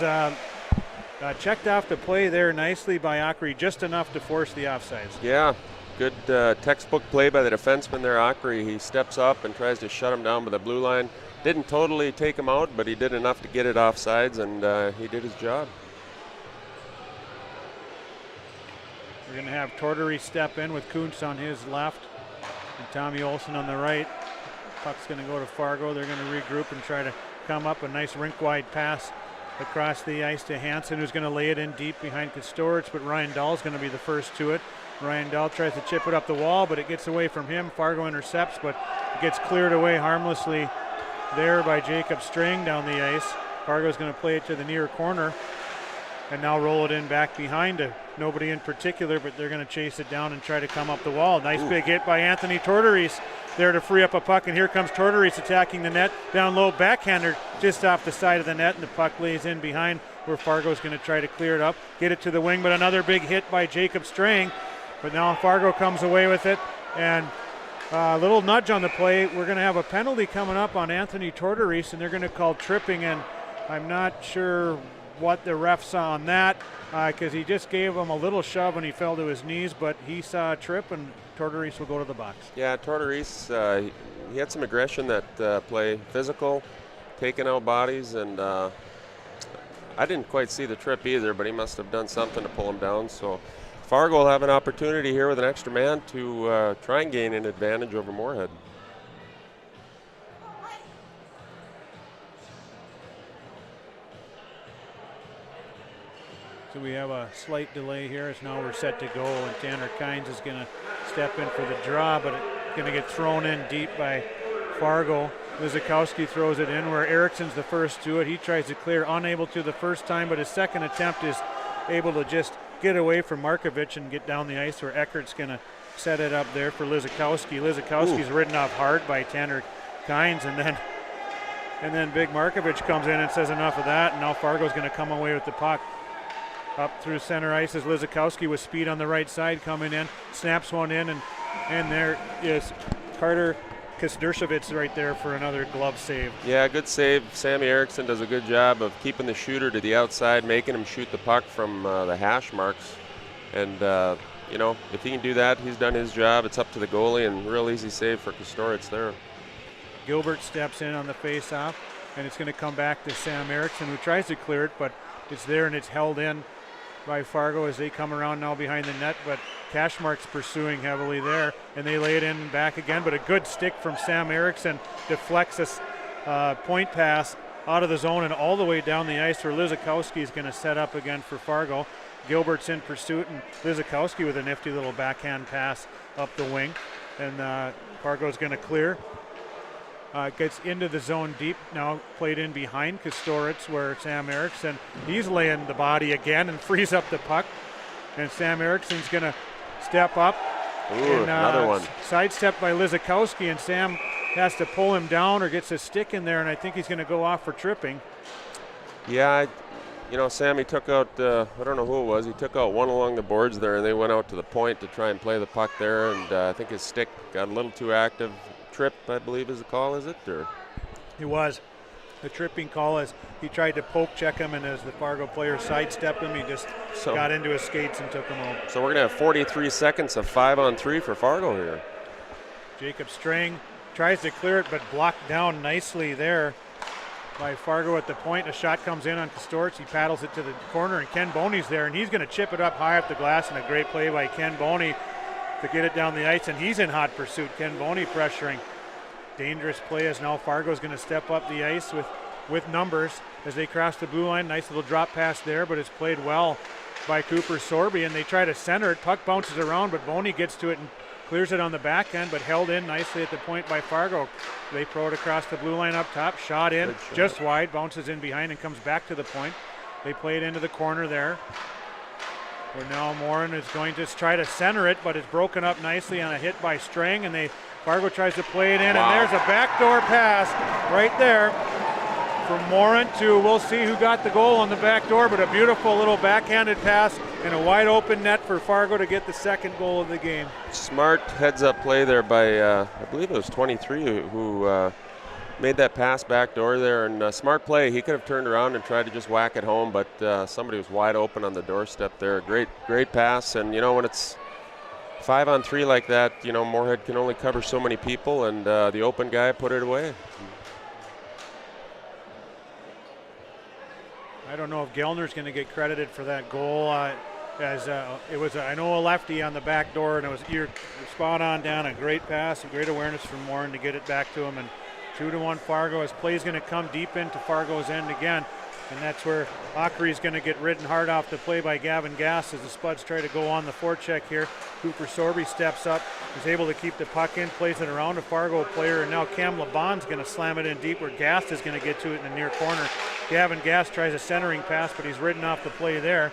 S1: checked off the play there nicely by Ockery, just enough to force the offsides.
S2: Yeah, good textbook play by the defenseman there, Ockery. He steps up and tries to shut him down by the blue line. Didn't totally take him out, but he did enough to get it offsides, and he did his job.
S1: We're going to have Tortory step in with Kuntz on his left and Tommy Olson on the right. Puck's going to go to Fargo. They're going to regroup and try to come up. A nice rink-wide pass across the ice to Hansen, who's going to lay it in deep behind Kastorovic, but Ryan Dahl's going to be the first to it. Ryan Dahl tries to chip it up the wall, but it gets away from him. Fargo intercepts, but it gets cleared away harmlessly there by Jacob Strang down the ice. Fargo's going to play it to the near corner and now roll it in back behind it. Nobody in particular, but they're going to chase it down and try to come up the wall. Nice big hit by Anthony Tortoris there to free up a puck, and here comes Tortoris attacking the net. Down low, backhander just off the side of the net, and the puck lays in behind where Fargo's going to try to clear it up, get it to the wing, but another big hit by Jacob Strang. But now Fargo comes away with it, and a little nudge on the play. We're going to have a penalty coming up on Anthony Tortoris, and they're going to call tripping, and I'm not sure what the ref saw on that, because he just gave him a little shove and he fell to his knees, but he saw a trip, and Tortoris will go to the box. Yeah,
S2: Tortoris, he had some aggression that play, physical, taking out bodies, and I didn't quite see the trip either, but he must have done something to pull him down. So Fargo will have an opportunity here with an extra man to try and gain an advantage over Moorhead.
S1: So we have a slight delay here as now we're set to go, and Tanner Kynes is going to step in for the draw, but it's going to get thrown in deep by Fargo. Lizakowski throws it in where Ericsson's the first to it. He tries to clear, unable to the first time, but his second attempt is able to just get away from Markovic and get down the ice, where Eckert's going to set it up there for Lizakowski. Lizakowski's ridden off hard by Tanner Kynes, and then And then Big Markovich comes in and says enough of that, and now Fargo's going to come away with the puck. Up through center ice is Lizakowski with speed on the right side coming in, snaps one in, and there is Carter Kosturshevitz right there for another glove save.
S2: Yeah, good save. Sammy Erickson does a good job of keeping the shooter to the outside, making him shoot the puck from the hash marks. And, you know, if he can do that, he's done his job. It's up to the goalie, and real easy save for Kosturevitz there.
S1: Gilbert steps in on the face-off, and it's going to come back to Sam Erickson, who tries to clear it, but it's there and it's held in by Fargo as they come around now behind the net, but Cashmark's pursuing heavily there, and they lay it in back again, but a good stick from Sam Erickson deflects a point pass out of the zone and all the way down the ice where Lizakowski is going to set up again for Fargo. Gilbert's in pursuit, and Lizakowski with a nifty little backhand pass up the wing, and Fargo's going to clear. Gets into the zone deep, now played in behind Kosturevitz where Sam Erickson, he's laying the body again and frees up the puck. And Sam Erickson's going to step up.
S2: Ooh, another one.
S1: Sidestepped by Lizakowski, and Sam has to pull him down or gets a stick in there, and I think he's going to go off for tripping.
S2: Yeah, you know, Sammy took out, I don't know who it was, he took out one along the boards there, and they went out to the point to try and play the puck there, and I think his stick got a little too active. Trip, I believe is the call, is it? Or?
S1: It was. The tripping call is he tried to poke check him, and as the Fargo player sidestepped him, he just got into his skates and took him home.
S2: So we're going to have 43 seconds of 5-on-3 for Fargo here.
S1: Jacob Strang tries to clear it, but blocked down nicely there by Fargo at the point. A shot comes in on Kosturevitz. He paddles it to the corner, and Ken Boney's there, and he's going to chip it up high up the glass, and a great play by Ken Boney to get it down the ice, and he's in hot pursuit. Ken Boney pressuring. Dangerous play as now Fargo's going to step up the ice with numbers as they cross the blue line. Nice little drop pass there, but it's played well by Cooper Sorby, and they try to center it. Puck bounces around, but Boney gets to it and clears it on the back end, but held in nicely at the point by Fargo. They throw it across the blue line up top, shot in, just wide, bounces in behind and comes back to the point. They play it into the corner there, where now Morin is going to try to center it, but it's broken up nicely on a hit by Strang, and Fargo tries to play it in, and there's a backdoor pass right there from Morin to, we'll see who got the goal on the back door, but a beautiful little backhanded pass and a wide open net for Fargo to get the second goal of the game.
S2: Smart heads-up play there by, I believe it was 23 who made that pass back door there, and smart play. He could have turned around and tried to just whack it home, but somebody was wide open on the doorstep there. Great pass, and you know, when it's 5-on-3 like that, you know, Moorhead can only cover so many people, and the open guy put it away.
S1: I don't know if Gellner's going to get credited for that goal, as it was, I know, a lefty on the back door, and it was you're spot on down. A great pass, a great awareness from Morin to get it back to him, and 2-1 Fargo. His play is going to come deep into Fargo's end again, and that's where Ockery's going to get ridden hard off the play by Gavin Gass as the Spuds try to go on the forecheck here. Cooper Sorby steps up, is able to keep the puck in, plays it around a Fargo player, and now Cam LeBon's going to slam it in deep where Gass is going to get to it in the near corner. Gavin Gass tries a centering pass, but he's ridden off the play there,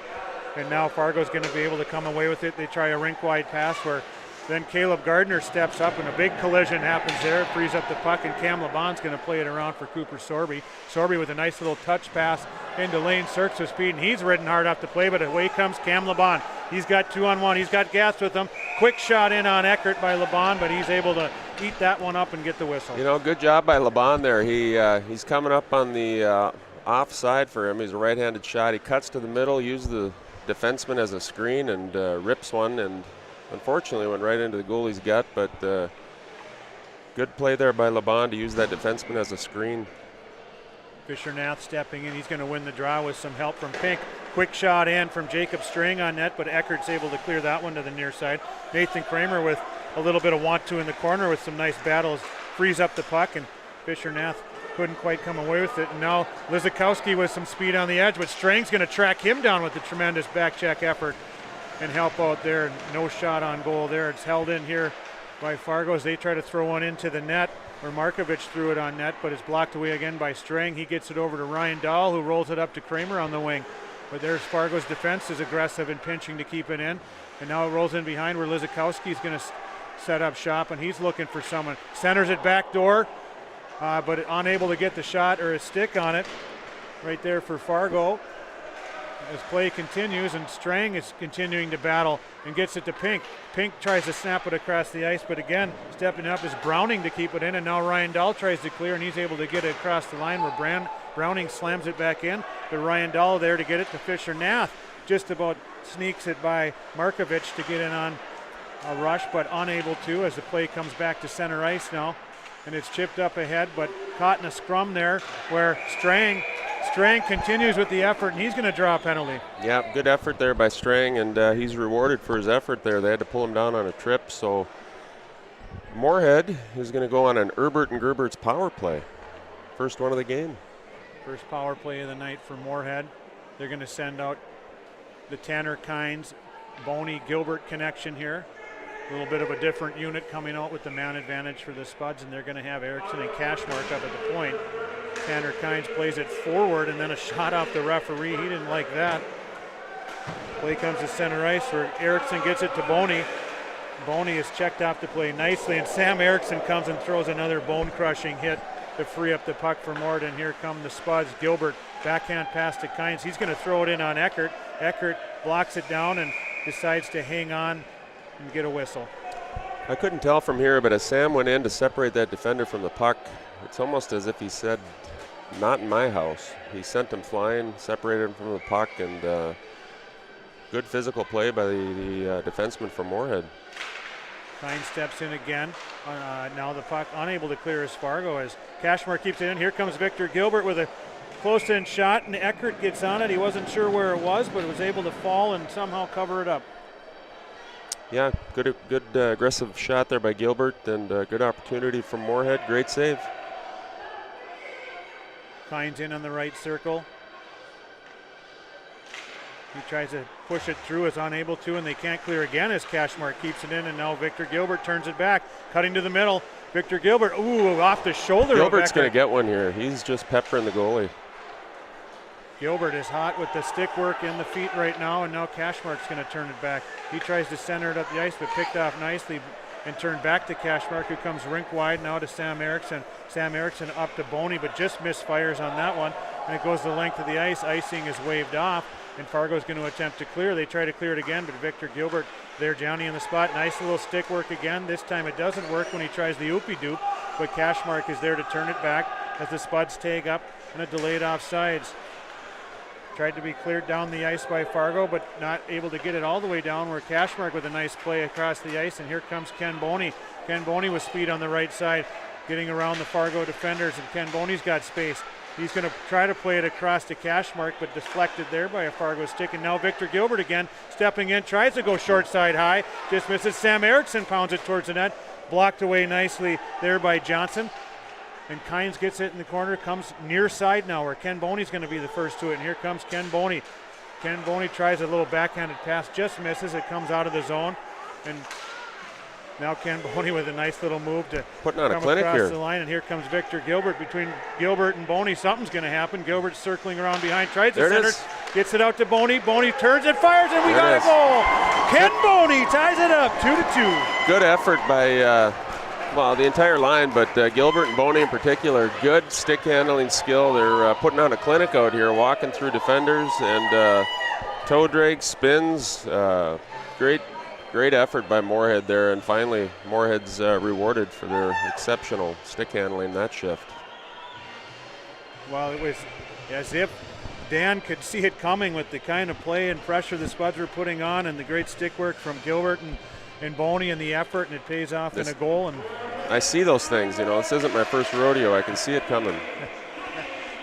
S1: and now Fargo's going to be able to come away with it. They try a rink-wide pass where then Caleb Gardner steps up, and a big collision happens there. It frees up the puck, and Cam LeBon's going to play it around for Cooper Sorby. Sorby with a nice little touch pass into lane, search with speed, and he's ridden hard off the play, but away comes Cam LeBon. He's got 2-on-1. He's got Gas with him. Quick shot in on Eckert by LeBon, but he's able to eat that one up and get the whistle.
S2: You know, good job by LeBon there. He's coming up on the offside for him. He's a right-handed shot. He cuts to the middle, uses the defenseman as a screen, and rips one, and unfortunately went right into the goalie's gut, but good play there by LeBon to use that defenseman as a screen.
S1: Fisher-Nath stepping in. He's going to win the draw with some help from Pink. Quick shot in from Jacob Strang on net, but Eckert's able to clear that one to the near side. Nathan Kramer with a little bit of want-to in the corner with some nice battles. Frees up the puck, and Fisher-Nath couldn't quite come away with it. And now Lizakowski with some speed on the edge, but Strang's going to track him down with a tremendous back check effort and help out there. No shot on goal there. It's held in here by Fargo as they try to throw one into the net, where Markovich threw it on net, but it's blocked away again by Strang. He gets it over to Ryan Dahl, who rolls it up to Kramer on the wing. But there's Fargo's defense is aggressive and pinching to keep it in. And now it rolls in behind where Lizakowski's going to set up shop, and he's looking for someone. Centers it back door. but unable to get the shot or a stick on it. Right there for Fargo. As play continues, and Strang is continuing to battle and gets it to Pink. Pink tries to snap it across the ice, but again, stepping up is Browning to keep it in, and now Ryan Dahl tries to clear, and he's able to get it across the line where Browning slams it back in. But Ryan Dahl there to get it to Fisher. Nath just about sneaks it by Markovich to get in on a rush, but unable to as the play comes back to center ice now. And it's chipped up ahead, but caught in a scrum there where Strang continues with the effort, and he's going to draw a penalty.
S2: Yeah, good effort there by Strang, and he's rewarded for his effort there. They had to pull him down on a trip, so Moorhead is going to go on an Herbert and Gerbert's power play. First one of the game.
S1: First power play of the night for Moorhead. They're going to send out the Tanner Kynes, Boney, Gilbert connection here. A little bit of a different unit coming out with the man advantage for the Spuds, and they're going to have Erickson and Cashmark up at the point. Tanner Kynes plays it forward, and then a shot off the referee. He didn't like that. Play comes to center ice where Erickson gets it to Boney. Boney is checked off the play nicely, and Sam Erickson comes and throws another bone-crushing hit to free up the puck for Moorhead. And here come the Spuds. Gilbert, backhand pass to Kynes. He's going to throw it in on Eckert. Eckert blocks it down and decides to hang on and get a whistle.
S2: I couldn't tell from here, but as Sam went in to separate that defender from the puck, it's almost as if he said, "Not in my house." He sent him flying, separated him from the puck, and good physical play by the defenseman from Moorhead.
S1: Kynes steps in again. Now the puck unable to clear as Fargo as Cashmore keeps it in. Here comes Victor Gilbert with a close-in shot, and Eckert gets on it. He wasn't sure where it was, but was able to fall and somehow cover it up.
S2: Yeah, good aggressive shot there by Gilbert, and good opportunity from Moorhead. Great save.
S1: Kynes in on the right circle. He tries to push it through, is unable to, and they can't clear again as Cashmark keeps it in, and now Victor Gilbert turns it back, cutting to the middle. Victor Gilbert, ooh, off the shoulder.
S2: Gilbert's going to get one here. He's just peppering the goalie.
S1: Gilbert is hot with the stick work in the feet right now, and now Cashmark's going to turn it back. He tries to center it up the ice, but picked off nicely and turned back to Cashmark, who comes rink wide now to Sam Erickson. Sam Erickson up to Boney, but just misfires on that one, and it goes the length of the ice. Icing is waved off, and Fargo's going to attempt to clear. They try to clear it again, but Victor Gilbert there, Johnny in the spot. Nice little stick work again. This time it doesn't work when he tries the oopie-doop, but Cashmark is there to turn it back as the Spuds tag up and a delayed offsides. Tried to be cleared down the ice by Fargo, but not able to get it all the way down, where Cashmark with a nice play across the ice, and here comes Ken Boney. Ken Boney with speed on the right side, getting around the Fargo defenders, and Ken Boney's got space. He's going to try to play it across to Cashmark, but deflected there by a Fargo stick, and now Victor Gilbert again stepping in, tries to go short side high, just misses. Sam Erickson pounds it towards the net, blocked away nicely there by Johnson. And Kynes gets it in the corner, comes near side now where Ken Boney's going to be the first to it. And here comes Ken Boney. Ken Boney tries a little backhanded pass, just misses. It comes out of the zone. And now Ken Boney with a nice little move to
S2: putting on
S1: come
S2: a clinic
S1: across
S2: here.
S1: the line. And here comes Victor Gilbert. Between Gilbert and Boney, something's going to happen. Gilbert's circling around behind, tries to center it, gets it out to Boney. Boney turns and fires, and we got a goal. Ken Boney ties it up 2-2.
S2: Good effort by the entire line, but Gilbert and Boney in particular, good stick handling skill. They're putting on a clinic out here, walking through defenders and toe drag spins. Great effort by Moorhead there, and finally Moorhead's rewarded for their exceptional stick handling that shift.
S1: Well, it was as if Dan could see it coming with the kind of play and pressure the Spuds were putting on, and the great stick work from Gilbert and Boney and the effort, and it pays off in a goal. And
S2: I see those things, this isn't my first rodeo. I can see it coming.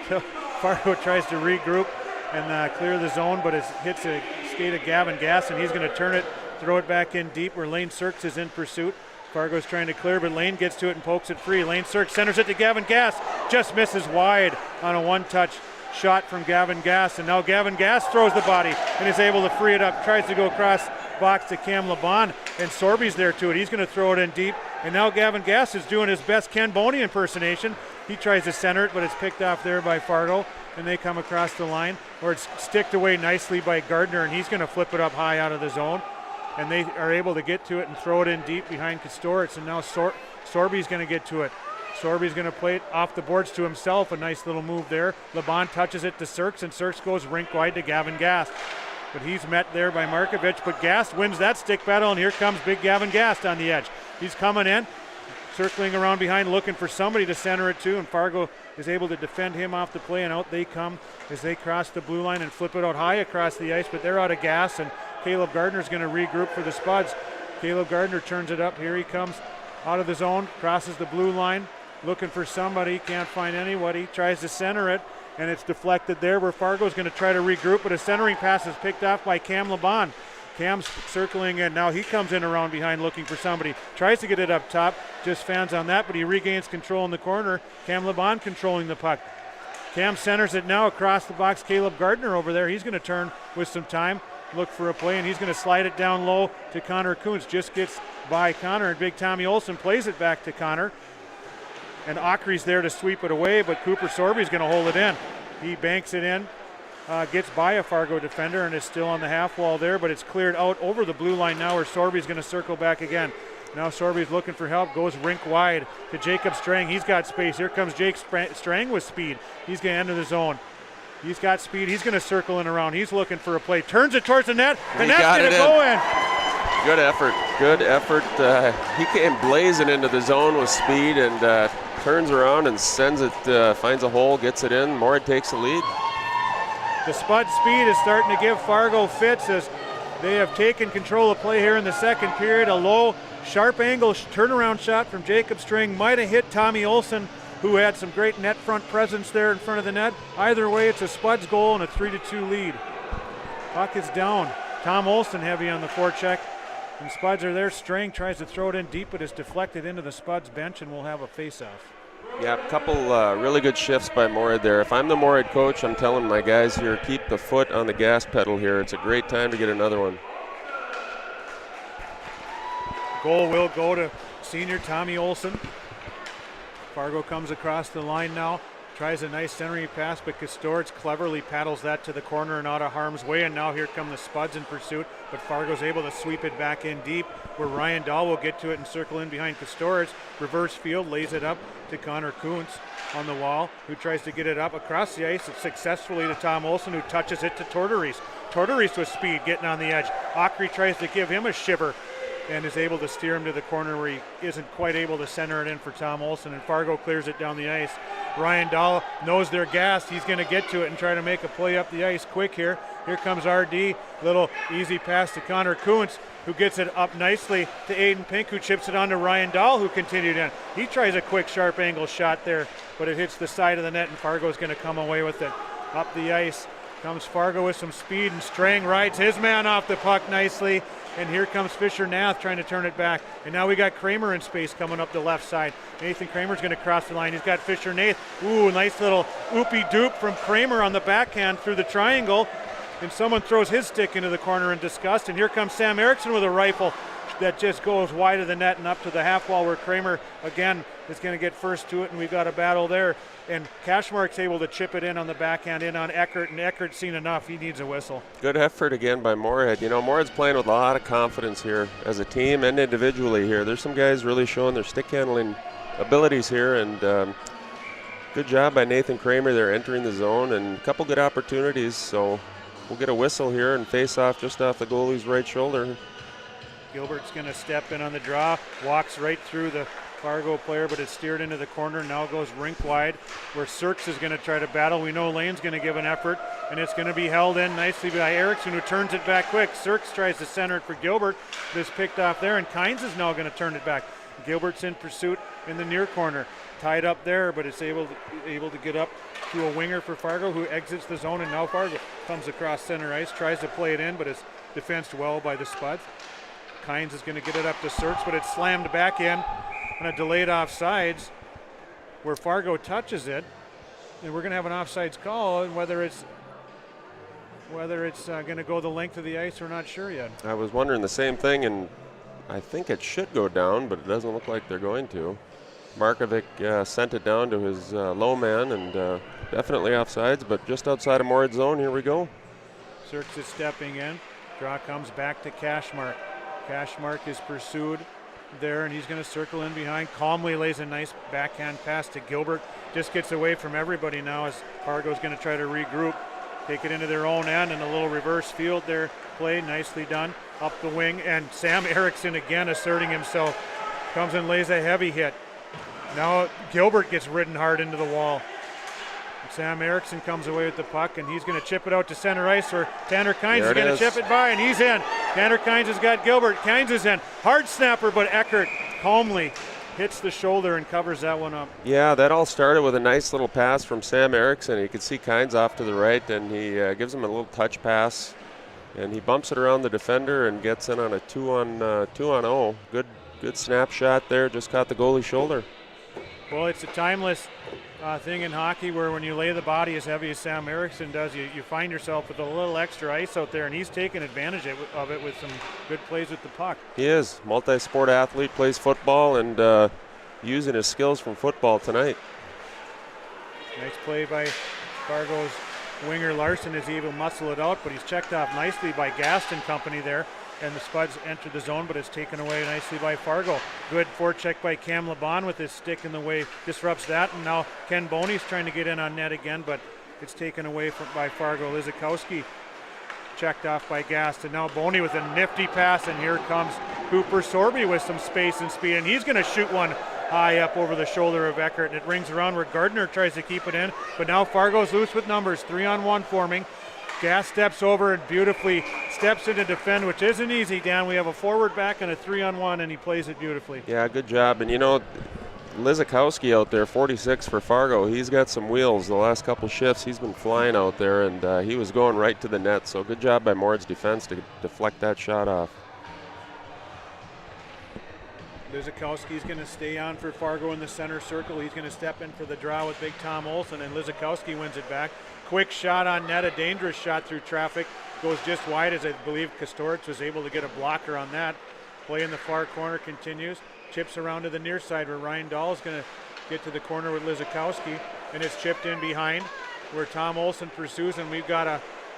S1: So Fargo tries to regroup and clear the zone, but it hits a skate of Gavin Gass, and he's going to turn it, throw it back in deep where Lane Sirks is in pursuit. Fargo's trying to clear, but Lane gets to it and pokes it free. Lane Sirks centers it to Gavin Gass, just misses wide on a one-touch shot from Gavin Gass, and now Gavin Gass throws the body and is able to free it up, tries to go across box to Cam LeBon, and Sorby's there to it. He's going to throw it in deep, and now Gavin Gass is doing his best Ken Boney impersonation. He tries to center it, but it's picked off there by Fargo, and they come across the line, or it's sticked away nicely by Gardner, and he's going to flip it up high out of the zone, and they are able to get to it and throw it in deep behind Kostouritz, and now Sorby's going to get to it. Sorby's going to play it off the boards to himself. A nice little move there. Laban touches it to Sirks, and Sirks goes rink wide to Gavin Gast. But he's met there by Markovich, but Gast wins that stick battle, and here comes big Gavin Gast on the edge. He's coming in, circling around behind, looking for somebody to center it to, and Fargo is able to defend him off the play, and out they come as they cross the blue line and flip it out high across the ice, but they're out of gas, and Caleb Gardner's going to regroup for the Spuds. Caleb Gardner turns it up. Here he comes out of the zone, crosses the blue line, looking for somebody, can't find anybody, tries to center it, and it's deflected there where Fargo's going to try to regroup, but a centering pass is picked off by Cam Laban. Cam's circling in. Now he comes in around behind looking for somebody. Tries to get it up top. Just fans on that, but he regains control in the corner. Cam Laban controlling the puck. Cam centers it now across the box. Caleb Gardner over there. He's going to turn with some time, look for a play, and he's going to slide it down low to Connor Kuntz. Just gets by Connor, and big Tommy Olson plays it back to Connor. And Ockery's there to sweep it away, but Cooper Sorby's going to hold it in. He banks it in. Gets by a Fargo defender and is still on the half wall there, but it's cleared out over the blue line now where Sorby's going to circle back again. Now Sorby's looking for help, goes rink wide to Jacob Strang. He's got space. Here comes Jake Strang with speed. He's going to enter the zone. He's got speed. He's going to circle in around. He's looking for a play. Turns it towards the net, and that's going to go in.
S2: Good effort. Good effort. He came blazing into the zone with speed and turns around and sends it, finds a hole, gets it in. Moorhead takes the lead.
S1: The Spud speed is starting to give Fargo fits as they have taken control of play here in the second period. A low, sharp angle turnaround shot from Jacob String might have hit Tommy Olson, who had some great net front presence there in front of the net. Either way, it's a Spuds goal and a 3-2 lead. Puck is down. Tom Olson heavy on the forecheck. And Spuds are there. String tries to throw it in deep, but it's deflected into the Spuds bench, and we'll have a face-off.
S2: Yeah, a couple really good shifts by Moorhead there. If I'm the Moorhead coach, I'm telling my guys here, keep the foot on the gas pedal here. It's a great time to get another one.
S1: Goal will go to senior Tommy Olson. Fargo comes across the line now. Tries a nice centering pass, but Kostorz cleverly paddles that to the corner and out of harm's way, and now here come the Spuds in pursuit, but Fargo's able to sweep it back in deep, where Ryan Dahl will get to it and circle in behind Kostorz. Reverse field, lays it up to Connor Kuntz on the wall, who tries to get it up across the ice successfully to Tom Olson, who touches it to Tortorees. Tortorees with speed, getting on the edge. Ockery tries to give him a shiver, and is able to steer him to the corner where he isn't quite able to center it in for Tom Olson, and Fargo clears it down the ice. Ryan Dahl knows they're gassed. He's going to get to it and try to make a play up the ice quick here. Here comes RD. Little easy pass to Connor Kuntz, who gets it up nicely to Aiden Pink, who chips it on to Ryan Dahl, who continued in. He tries a quick, sharp angle shot there, but it hits the side of the net, and Fargo's going to come away with it. Up the ice comes Fargo with some speed, and Strang rides his man off the puck nicely. And here comes Fisher Nath trying to turn it back. And now we got Kramer in space coming up the left side. Nathan Kramer's going to cross the line. He's got Fisher Nath. Ooh, nice little oopie-doop from Kramer on the backhand through the triangle. And someone throws his stick into the corner in disgust. And here comes Sam Erickson with a rifle that just goes wide of the net and up to the half wall, where Kramer, again, is going to get first to it. And we've got a battle there. And Cashmark's able to chip it in on the backhand in on Eckert, and Eckert's seen enough. He needs a whistle.
S2: Good effort again by Moorhead. You know, Moorhead's playing with a lot of confidence here as a team and individually here. There's some guys really showing their stick handling abilities here, and good job by Nathan Kramer. They're entering the zone, and a couple good opportunities. So we'll get a whistle here and face off just off the goalie's right shoulder.
S1: Gilbert's going to step in on the draw, walks right through the Fargo player, but it's steered into the corner, now goes rink wide, where Sirks is going to try to battle. We know Lane's going to give an effort, and it's going to be held in nicely by Erickson, who turns it back quick. Sirks tries to center it for Gilbert, but it's picked off there, and Kynes is now going to turn it back. Gilbert's in pursuit in the near corner, tied up there, but it's able to get up to a winger for Fargo, who exits the zone, and now Fargo comes across center ice, tries to play it in, but it's defensed well by the Spuds. Kynes is going to get it up to Sirks, but it's slammed back in on a delayed offsides where Fargo touches it, and we're going to have an offsides call, and whether it's going to go the length of the ice, we're not sure yet.
S2: I was wondering the same thing, and I think it should go down, but it doesn't look like they're going to. Markovic sent it down to his low man, and definitely offsides, but just outside of Moorhead zone. Here we go.
S1: Sirks is stepping in. Draw comes back to Cashmark. Cashmark is pursued there, and he's going to circle in behind. Calmly lays a nice backhand pass to Gilbert. Just gets away from everybody now as Fargo's going to try to regroup. Take it into their own end, and a little reverse field there play. Nicely done. Up the wing, and Sam Erickson again asserting himself. Comes and lays a heavy hit. Now Gilbert gets ridden hard into the wall. Sam Erickson comes away with the puck, and he's going to chip it out to center ice, where Tanner Kynes is going to chip it by, and he's in. Tanner Kynes has got Gilbert. Kynes is in. Hard snapper, but Eckert calmly hits the shoulder and covers that one up.
S2: Yeah, that all started with a nice little pass from Sam Erickson. You could see Kynes off to the right, and he gives him a little touch pass, and he bumps it around the defender and gets in on a 2-on-0. Good snapshot there. Just caught the goalie's shoulder.
S1: Well, it's a timeless thing in hockey where when you lay the body as heavy as Sam Erickson does, you find yourself with a little extra ice out there, and he's taking advantage of it with some good plays with the puck.
S2: He is. Multi-sport athlete, plays football, and using his skills from football tonight.
S1: Nice play by Fargo's winger Larson as he will muscle it out, but he's checked off nicely by Gaston company there. And the Spuds enter the zone, but it's taken away nicely by Fargo. Good forecheck by Cam LeBon with his stick in the way, disrupts that. And now Ken Boney's trying to get in on net again, but it's taken away by Fargo. Lizakowski checked off by Gaston. Now Boney with a nifty pass, and here comes Cooper Sorby with some space and speed, and he's going to shoot one high up over the shoulder of Eckert, and it rings around where Gardner tries to keep it in, but now Fargo's loose with numbers, 3-on-1 forming. Gas steps over and beautifully steps in to defend, which isn't easy, Dan. We have a forward back and a 3-on-1, and he plays it beautifully.
S2: Yeah, good job. And you know, Lizakowski out there, 46 for Fargo, he's got some wheels. The last couple shifts, he's been flying out there, and he was going right to the net. So good job by Moorhead's defense to deflect that shot off.
S1: Lizakowski's going to stay on for Fargo in the center circle. He's going to step in for the draw with Big Tom Olsen, and Lizakowski wins it back. Quick shot on net, a dangerous shot through traffic. Goes just wide, as I believe Kostorich was able to get a blocker on that. Play in the far corner continues. Chips around to the near side where Ryan Dahl is going to get to the corner with Lizakowski, and it's chipped in behind where Tom Olsen pursues, and we've got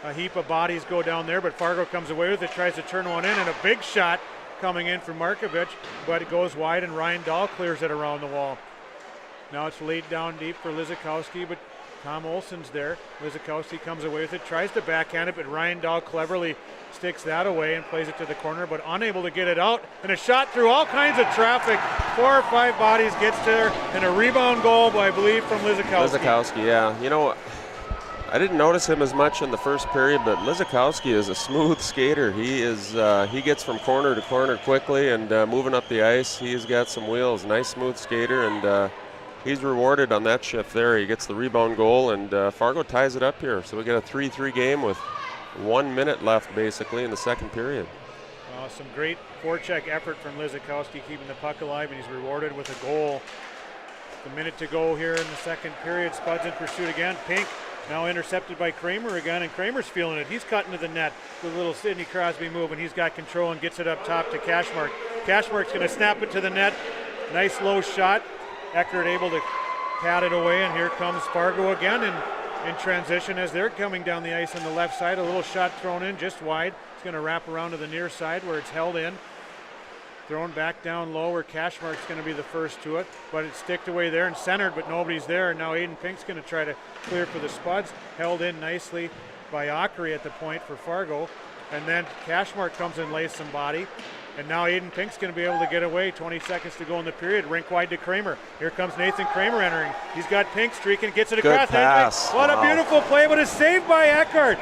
S1: a heap of bodies go down there, but Fargo comes away with it, tries to turn one in, and a big shot coming in from Markovich, but it goes wide, and Ryan Dahl clears it around the wall. Now it's laid down deep for Lizakowski, but Tom Olsen's there. Lizakowski comes away with it, tries to backhand it, but Ryan Dahl cleverly sticks that away and plays it to the corner, but unable to get it out. And a shot through all kinds of traffic. 4 or 5 bodies gets there, and a rebound goal, I believe, from Lizakowski.
S2: Lizakowski, yeah. You know, I didn't notice him as much in the first period, but Lizakowski is a smooth skater. He gets from corner to corner quickly and moving up the ice. He's got some wheels. Nice smooth skater, and he's rewarded on that shift there. He gets the rebound goal, and Fargo ties it up here. So we got a 3-3 game with 1 minute left, basically, in the second period.
S1: Some great forecheck effort from Lizakowski, keeping the puck alive, and he's rewarded with a goal. A minute to go here in the second period. Spuds in pursuit again. Pink now intercepted by Kramer again, and Kramer's feeling it. He's cutting to the net with a little Sidney Crosby move, and he's got control and gets it up top to Cashmark. Cashmark's going to snap it to the net. Nice low shot. Eckert able to pat it away, and here comes Fargo again in transition as they're coming down the ice on the left side. A little shot thrown in just wide. It's going to wrap around to the near side where it's held in. Thrown back down low where Cashmark's going to be the first to it, but it's sticked away there and centered, but nobody's there. And now Aiden Pink's going to try to clear for the Spuds. Held in nicely by Ockery at the point for Fargo. And then Cashmark comes and lays some body. And now Aiden Pink's going to be able to get away. 20 seconds to go in the period. Rink wide to Kramer. Here comes Nathan Kramer entering. He's got Pink streaking, gets it across.
S2: Good pass.
S1: What a beautiful play, but it's saved by Eckert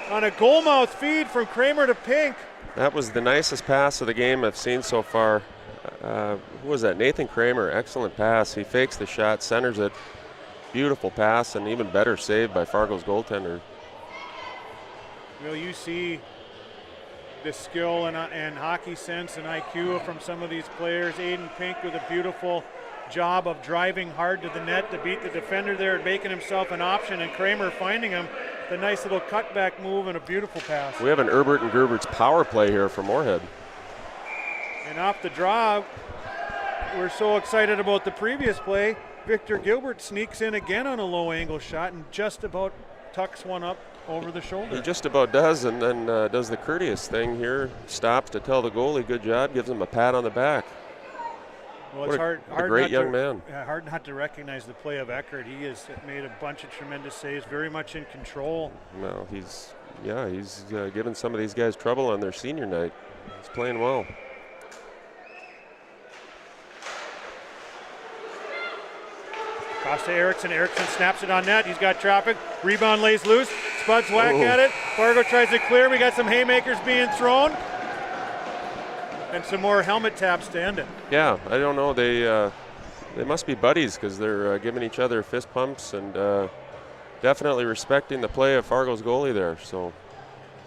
S1: on a goal mouth feed from Kramer to Pink.
S2: That was the nicest pass of the game I've seen so far. Who was that? Nathan Kramer. Excellent pass. He fakes the shot, centers it. Beautiful pass, and even better save by Fargo's goaltender.
S1: Will you see the skill and hockey sense and IQ from some of these players? Aiden Pink with a beautiful job of driving hard to the net to beat the defender there and making himself an option, and Kramer finding him. The nice little cutback move and a beautiful pass.
S2: We have an Herbert and Gerbert's power play here for Moorhead.
S1: And off the draw, we're so excited about the previous play. Victor Gilbert sneaks in again on a low angle shot and just about tucks one up over the shoulder.
S2: He just about does, and then does the courteous thing here. Stops to tell the goalie, good job, gives him a pat on the back.
S1: Well, it's hard
S2: a great young man.
S1: Hard not to recognize the play of Eckert. He has made a bunch of tremendous saves, very much in control.
S2: Well, he's given some of these guys trouble on their senior night. He's playing well.
S1: Costa Erickson. Erickson snaps it on net. He's got traffic. Rebound lays loose. Spuds whack at it. Fargo tries to clear. We got some haymakers being thrown. And some more helmet taps to end it.
S2: Yeah, I don't know. They must be buddies because they're giving each other fist pumps and definitely respecting the play of Fargo's goalie there. So,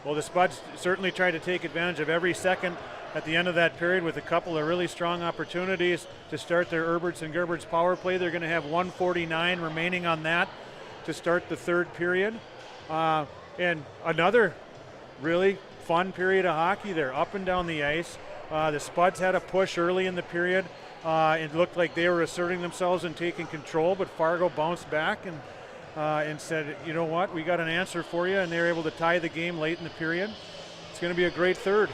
S1: well, the Spuds certainly tried to take advantage of every second at the end of that period with a couple of really strong opportunities to start their Herberts and Gerberts power play. They're going to have 1:49 remaining on that to start the third period. And another really fun period of hockey there, up and down the ice. The Spuds had a push early in the period. It looked like they were asserting themselves and taking control, but Fargo bounced back and said, you know what, we got an answer for you, and they were able to tie the game late in the period. It's going to be a great third.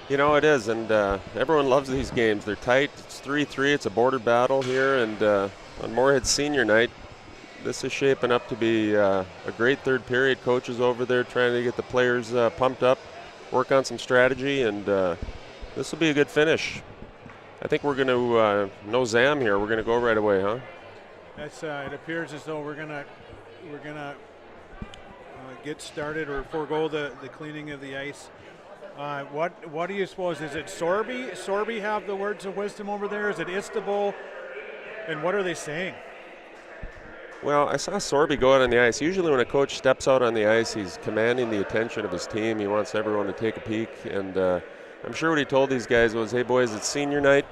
S2: You know, it is, and everyone loves these games. They're tight. It's 3-3. It's a border battle here, and on Moorhead's senior night, this is shaping up to be a great third period. Coaches over there trying to get the players pumped up, work on some strategy, and this will be a good finish. I think we're going to no Zam here. We're going to go right away, huh?
S1: That's it appears as though we're gonna get started or forego the cleaning of the ice. What do you suppose? Is it Sorby? Sorby have the words of wisdom over there? Is it Istanbul? And what are they saying?
S2: Well, I saw Sorby go out on the ice. Usually when a coach steps out on the ice, he's commanding the attention of his team. He wants everyone to take a peek. And I'm sure what he told these guys was, hey, boys, it's senior night.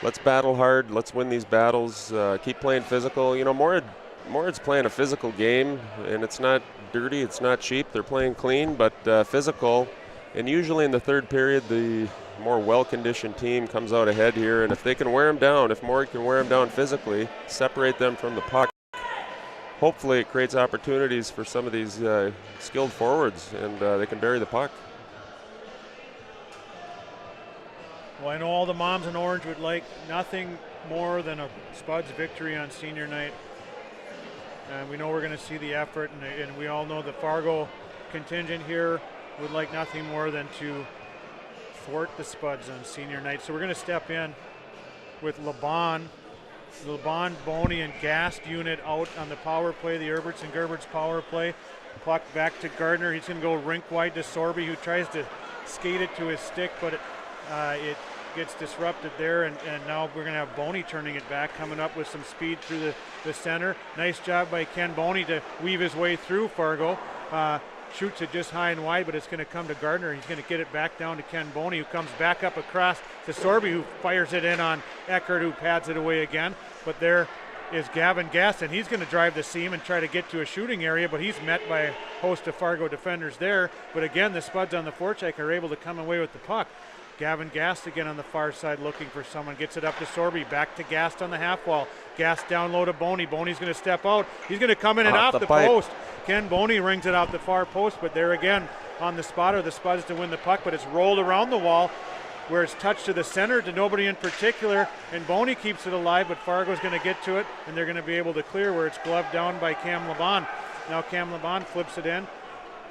S2: Let's battle hard. Let's win these battles. Keep playing physical. You know, Moorhead's playing a physical game, and it's not dirty. It's not cheap. They're playing clean, but physical. And usually in the third period, the more well-conditioned team comes out ahead here. And if they can wear them down, if Moorhead can wear them down physically, separate them from the puck, hopefully it creates opportunities for some of these skilled forwards, and they can bury the puck.
S1: Well, I know all the moms in Orange would like nothing more than a Spuds victory on senior night. And we know we're going to see the effort, and we all know the Fargo contingent here would like nothing more than to thwart the Spuds on senior night. So we're going to step in with Laban, Boney, and Gast unit out on the power play, the Herberts and Gerberts power play. Puck back to Gardner. He's going to go rink wide to Sorby, who tries to skate it to his stick, but it gets disrupted there, and now we're going to have Boney turning it back, coming up with some speed through the center. Nice job by Ken Boney to weave his way through Fargo. Shoots it just high and wide, but it's going to come to Gardner. He's going to get it back down to Ken Boney, who comes back up across to Sorby, who fires it in on Eckert, who pads it away again. But there is Gavin Gaston. He's going to drive the seam and try to get to a shooting area, but he's met by a host of Fargo defenders there. But again, the Spuds on the forecheck are able to come away with the puck. Gavin Gast again on the far side looking for someone. Gets it up to Sorby. Back to Gast on the half wall. Gast down low to Boney. Boney's going to step out. He's going to come in and off the post. Ken Boney rings it out the far post, but there again on the spot are the Spuds to win the puck, but it's rolled around the wall where it's touched to the center to nobody in particular, and Boney keeps it alive, but Fargo's going to get to it, and they're going to be able to clear where it's gloved down by Cam Laban. Now Cam Laban flips it in.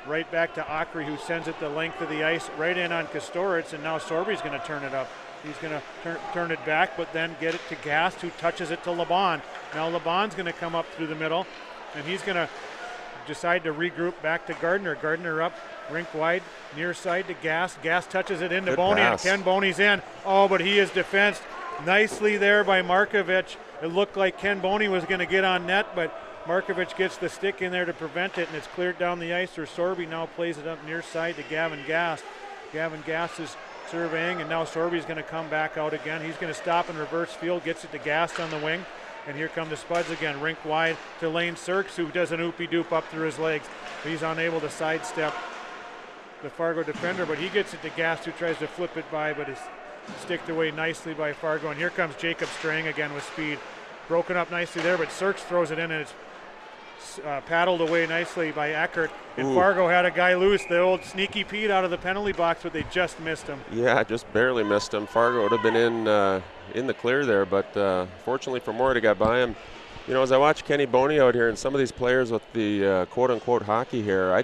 S1: Right back to Akri, who sends it the length of the ice right in on Kostoritz, and now Sorby's going to turn it up. He's going to turn it back, but then get it to Gast, who touches it to Laban. Now Laban's going to come up through the middle, and he's going to decide to regroup back to Gardner. Gardner up, rink wide, near side to Gast. Gast touches it into Boney, and Ken Boney's in. Oh, but he is defensed nicely there by Markovich. It looked like Ken Boney was going to get on net, but Markovich gets the stick in there to prevent it, and it's cleared down the ice. Or Sorby now plays it up near side to Gavin Gast. Gavin Gast is surveying, and now Sorby's going to come back out again. He's going to stop in reverse field, gets it to Gast on the wing, and here come the Spuds again. Rink wide to Lane Sirks, who does an oopy-doop up through his legs. He's unable to sidestep the Fargo defender, but he gets it to Gast, who tries to flip it by, but is sticked away nicely by Fargo. And here comes Jacob Strang again with speed. Broken up nicely there, but Sirks throws it in, and it's paddled away nicely by Eckert. And
S2: Ooh.
S1: Fargo had a guy loose, the old sneaky Pete out of the penalty box, but they just missed him.
S2: Yeah, just barely missed him. Fargo would have been in the clear there, but fortunately for Moorhead, he got by him. You know, as I watch Kenny Boney out here and some of these players with the quote-unquote hockey hair, I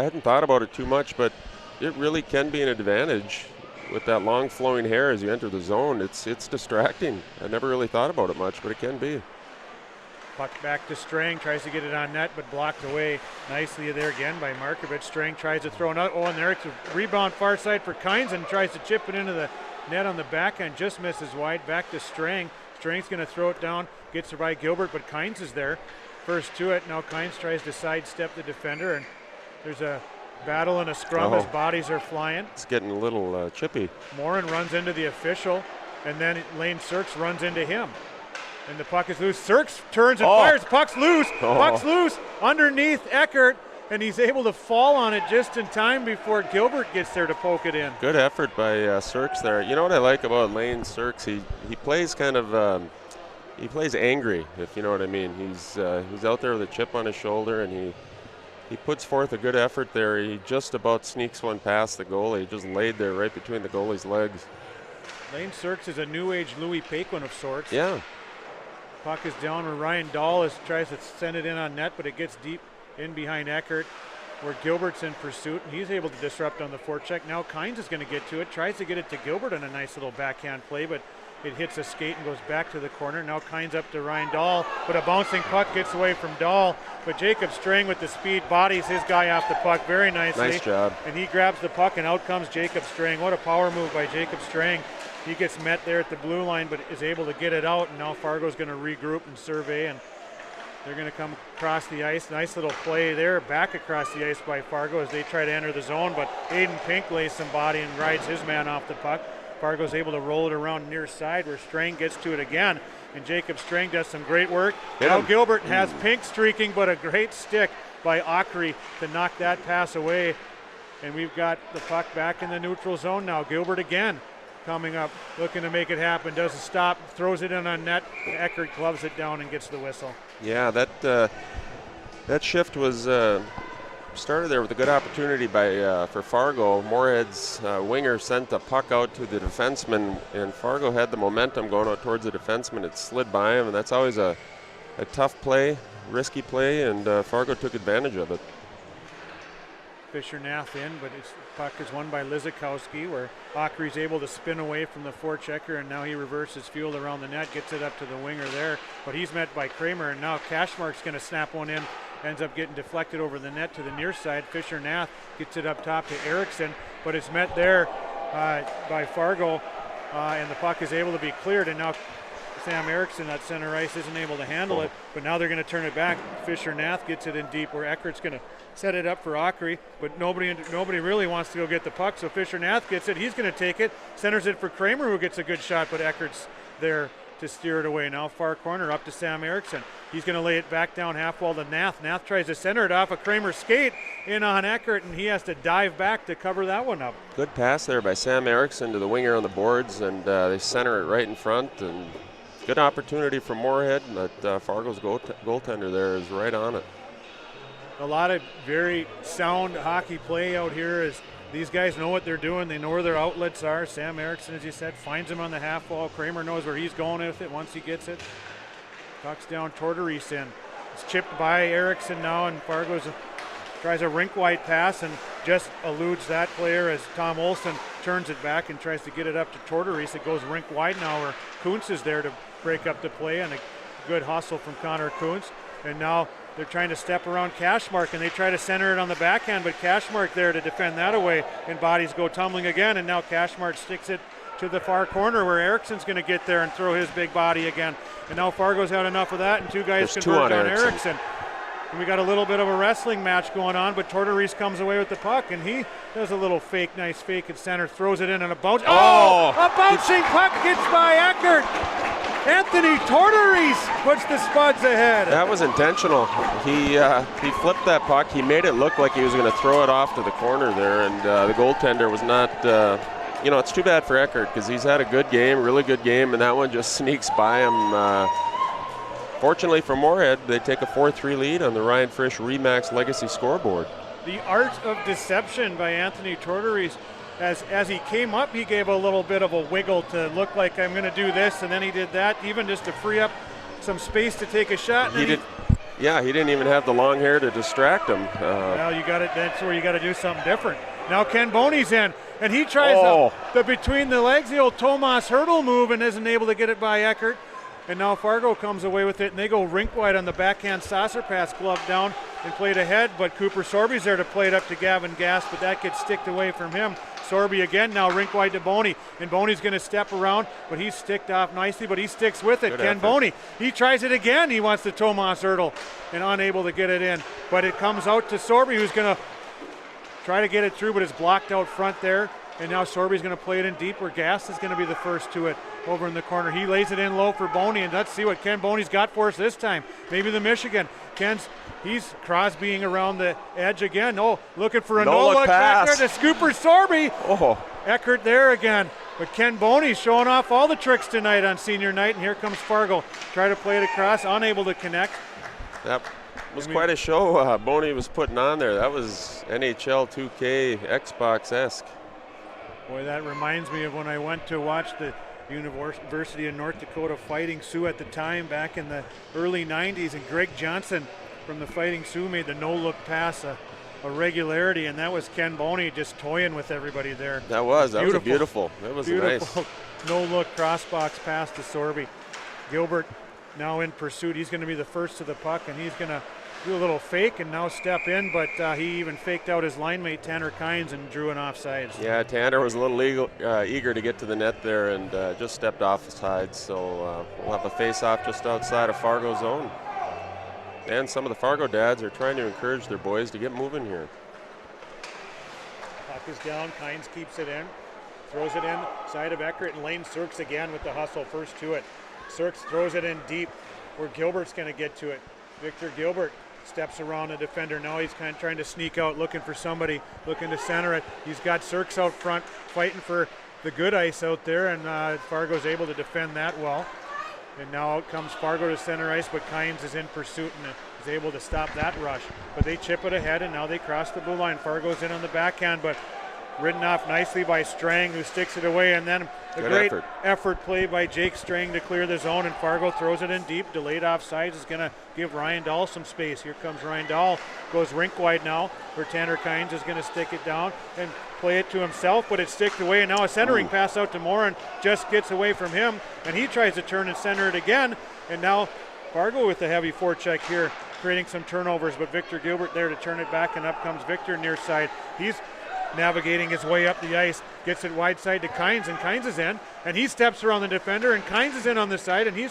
S2: hadn't thought about it too much, but it really can be an advantage with that long flowing hair as you enter the zone. It's distracting. I never really thought about it much, but it can be.
S1: Puck back to Strang, tries to get it on net, but blocked away nicely there again by Markovic. Strang tries to throw another, and there's a rebound far side for Kynes, and tries to chip it into the net on the backhand, just misses wide. Back to Strang. Strang's going to throw it down, gets it by Gilbert, but Kynes is there. First to it, now Kynes tries to sidestep the defender, and there's a battle and a scrum as bodies are flying.
S2: It's getting a little chippy.
S1: Morin runs into the official, and then Lane Sirks runs into him. And the puck is loose. Sirks turns and fires. Puck's loose. Puck's loose underneath Eckert, and he's able to fall on it just in time before Gilbert gets there to poke it in.
S2: Good effort by Sirks there. You know what I like about Lane Sirks? He plays kind of he plays angry, if you know what I mean. He's out there with a chip on his shoulder, and he puts forth a good effort there. He just about sneaks one past the goalie. He just laid there right between the goalie's legs.
S1: Lane Sirks is a new age Louis Paquin of sorts.
S2: Yeah.
S1: Puck is down where Ryan Dahl tries to send it in on net, but it gets deep in behind Eckert, where Gilbert's in pursuit, and he's able to disrupt on the forecheck. Now Kynes is going to get to it, tries to get it to Gilbert on a nice little backhand play, but it hits a skate and goes back to the corner. Now Kynes up to Ryan Dahl, but a bouncing puck gets away from Dahl, but Jacob Strang with the speed bodies his guy off the puck very nicely.
S2: Nice job.
S1: And he grabs the puck, and out comes Jacob Strang. What a power move by Jacob Strang. He gets met there at the blue line, but is able to get it out, and now Fargo's going to regroup and survey, and they're going to come across the ice. Nice little play there, back across the ice by Fargo as they try to enter the zone, but Aiden Pink lays some body and rides his man off the puck. Fargo's able to roll it around near side where Strang gets to it again, and Jacob Strang does some great work. Now Gilbert has Pink streaking, but a great stick by Ockery to knock that pass away, and we've got the puck back in the neutral zone now. Gilbert again coming up, looking to make it happen, doesn't stop, throws it in on net. Eckert gloves it down and gets the whistle.
S2: Yeah, that shift was started there with a good opportunity by for Fargo. Moorhead's winger sent the puck out to the defenseman, and Fargo had the momentum going out towards the defenseman. It slid by him, and that's always a tough play, risky play, and Fargo took advantage of it.
S1: Fisher Nath in, but his puck is won by Lizakowski, where Ockery's able to spin away from the forechecker, and now he reverses field around the net, gets it up to the winger there, but he's met by Kramer, and now Cashmark's going to snap one in, ends up getting deflected over the net to the near side. Fisher Nath gets it up top to Erickson, but it's met there by Fargo, and the puck is able to be cleared, and now Sam Erickson at center ice isn't able to handle it, but now they're going to turn it back. Fisher Nath gets it in deep, where Eckert's going to set it up for Ockery, but nobody really wants to go get the puck, so Fisher Nath gets it. He's going to take it, centers it for Kramer, who gets a good shot, but Eckert's there to steer it away. Now far corner up to Sam Erickson. He's going to lay it back down half wall to Nath. Nath tries to center it off a Kramer skate in on Eckert, and he has to dive back to cover that one up.
S2: Good pass there by Sam Erickson to the winger on the boards, and they center it right in front, and good opportunity for Moorhead, but Fargo's goaltender there is right on it.
S1: A lot of very sound hockey play out here as these guys know what they're doing. They know where their outlets are. Sam Erickson, as you said, finds him on the half wall. Kramer knows where he's going with it once he gets it. Puck's down, Tortorese in. It's chipped by Erickson now, and Fargo tries a rink-wide pass and just eludes that player as Tom Olson turns it back and tries to get it up to Tortorese. It goes rink-wide now where Kuntz is there to break up the play, and a good hustle from Connor Kuntz. And now they're trying to step around Cashmark, and they try to center it on the backhand, but Cashmark there to defend that away, and bodies go tumbling again, and now Cashmark sticks it to the far corner where Erickson's going to get there and throw his big body again. And now Fargo's had enough of that, and two guys converge on Erickson. And we got a little bit of a wrestling match going on, but Tortorese comes away with the puck, and he does a little nice fake at center, throws it in on a bounce. Oh! A bouncing puck gets by Eckert. Anthony Tortorese puts the Spuds ahead.
S2: That was intentional. He flipped that puck. He made it look like he was going to throw it off to the corner there, and the goaltender was not. It's too bad for Eckert because he's had a good game, really good game, and that one just sneaks by him. fortunately for Moorhead, they take a 4-3 lead on the Ryan Frisch Remax Legacy scoreboard.
S1: The art of deception by Anthony Tortories. As he came up, he gave a little bit of a wiggle to look like I'm going to do this, and then he did that, even just to free up some space to take a shot.
S2: He didn't even have the long hair to distract him.
S1: Well, that's where you got to do something different. Now Ken Boney's in, and he tries the between the legs, the old Tomas hurdle move, and isn't able to get it by Eckert. And now Fargo comes away with it, and they go rink wide on the backhand saucer pass, glove down and played ahead, but Cooper Sorby's there to play it up to Gavin Gass, but that gets sticked away from him. Sorby again, now rink wide to Boney, and Boney's going to step around, but he's sticked off nicely, but he sticks with it.
S2: Good
S1: Ken
S2: effort.
S1: Boney, he tries it again. He wants the Tomas hurdle and unable to get it in, but it comes out to Sorby, who's going to try to get it through, but it's blocked out front there. And now Sorby's going to play it in deep where Gass is going to be the first to it over in the corner. He lays it in low for Boney, and let's see what Ken Boney's got for us this time. Maybe the Michigan. He's Crosbying around the edge again. Oh, looking for a no-look back there to Scooper Sorby.
S2: Oh,
S1: Eckert there again. But Ken Boney showing off all the tricks tonight on senior night, and here comes Fargo. Try to play it across, unable to connect.
S2: that was quite a show Boney was putting on there. That was NHL 2K Xbox-esque.
S1: Boy, that reminds me of when I went to watch the University of North Dakota Fighting Sioux at the time back in the early 90s, and Greg Johnson from the Fighting Sioux made the no-look pass a regularity, and that was Ken Boney just toying with everybody there.
S2: That was beautiful. That was
S1: Beautiful
S2: nice.
S1: no-look cross-box pass to Sorby. Gilbert now in pursuit. He's going to be the first to the puck, and he's going to do a little fake and now step in, but he even faked out his line mate Tanner Kynes and drew an offsides.
S2: Yeah, Tanner was a little eager to get to the net there and just stepped off the side, so we'll have a face-off just outside of Fargo zone. And some of the Fargo dads are trying to encourage their boys to get moving here.
S1: Puck is down, Kynes keeps it in, throws it in, side of Eckert, and Lane Sirks again with the hustle first to it. Sirks throws it in deep where Gilbert's going to get to it. Victor Gilbert steps around the defender. Now he's kind of trying to sneak out, looking for somebody, looking to center it. He's got Sirks out front, fighting for the good ice out there, and Fargo's able to defend that well. And now out comes Fargo to center ice, but Kynes is in pursuit and is able to stop that rush. But they chip it ahead, and now they cross the blue line. Fargo's in on the backhand, but ridden off nicely by Strang, who sticks it away, and then a great effort play by Jake Strang to clear the zone, and Fargo throws it in deep. Delayed offsides is going to give Ryan Dahl some space. Here comes Ryan Dahl, goes rink wide now, where Tanner Kynes is going to stick it down and play it to himself, but it's sticked away, and now a centering pass out to Moore, and just gets away from him, and he tries to turn and center it again, and now Fargo with the heavy forecheck here, creating some turnovers, but Victor Gilbert there to turn it back, and up comes Victor near side. He's navigating his way up the ice, gets it wide side to Kynes, and Kynes is in, and he steps around the defender, and Kynes is in on the side, and he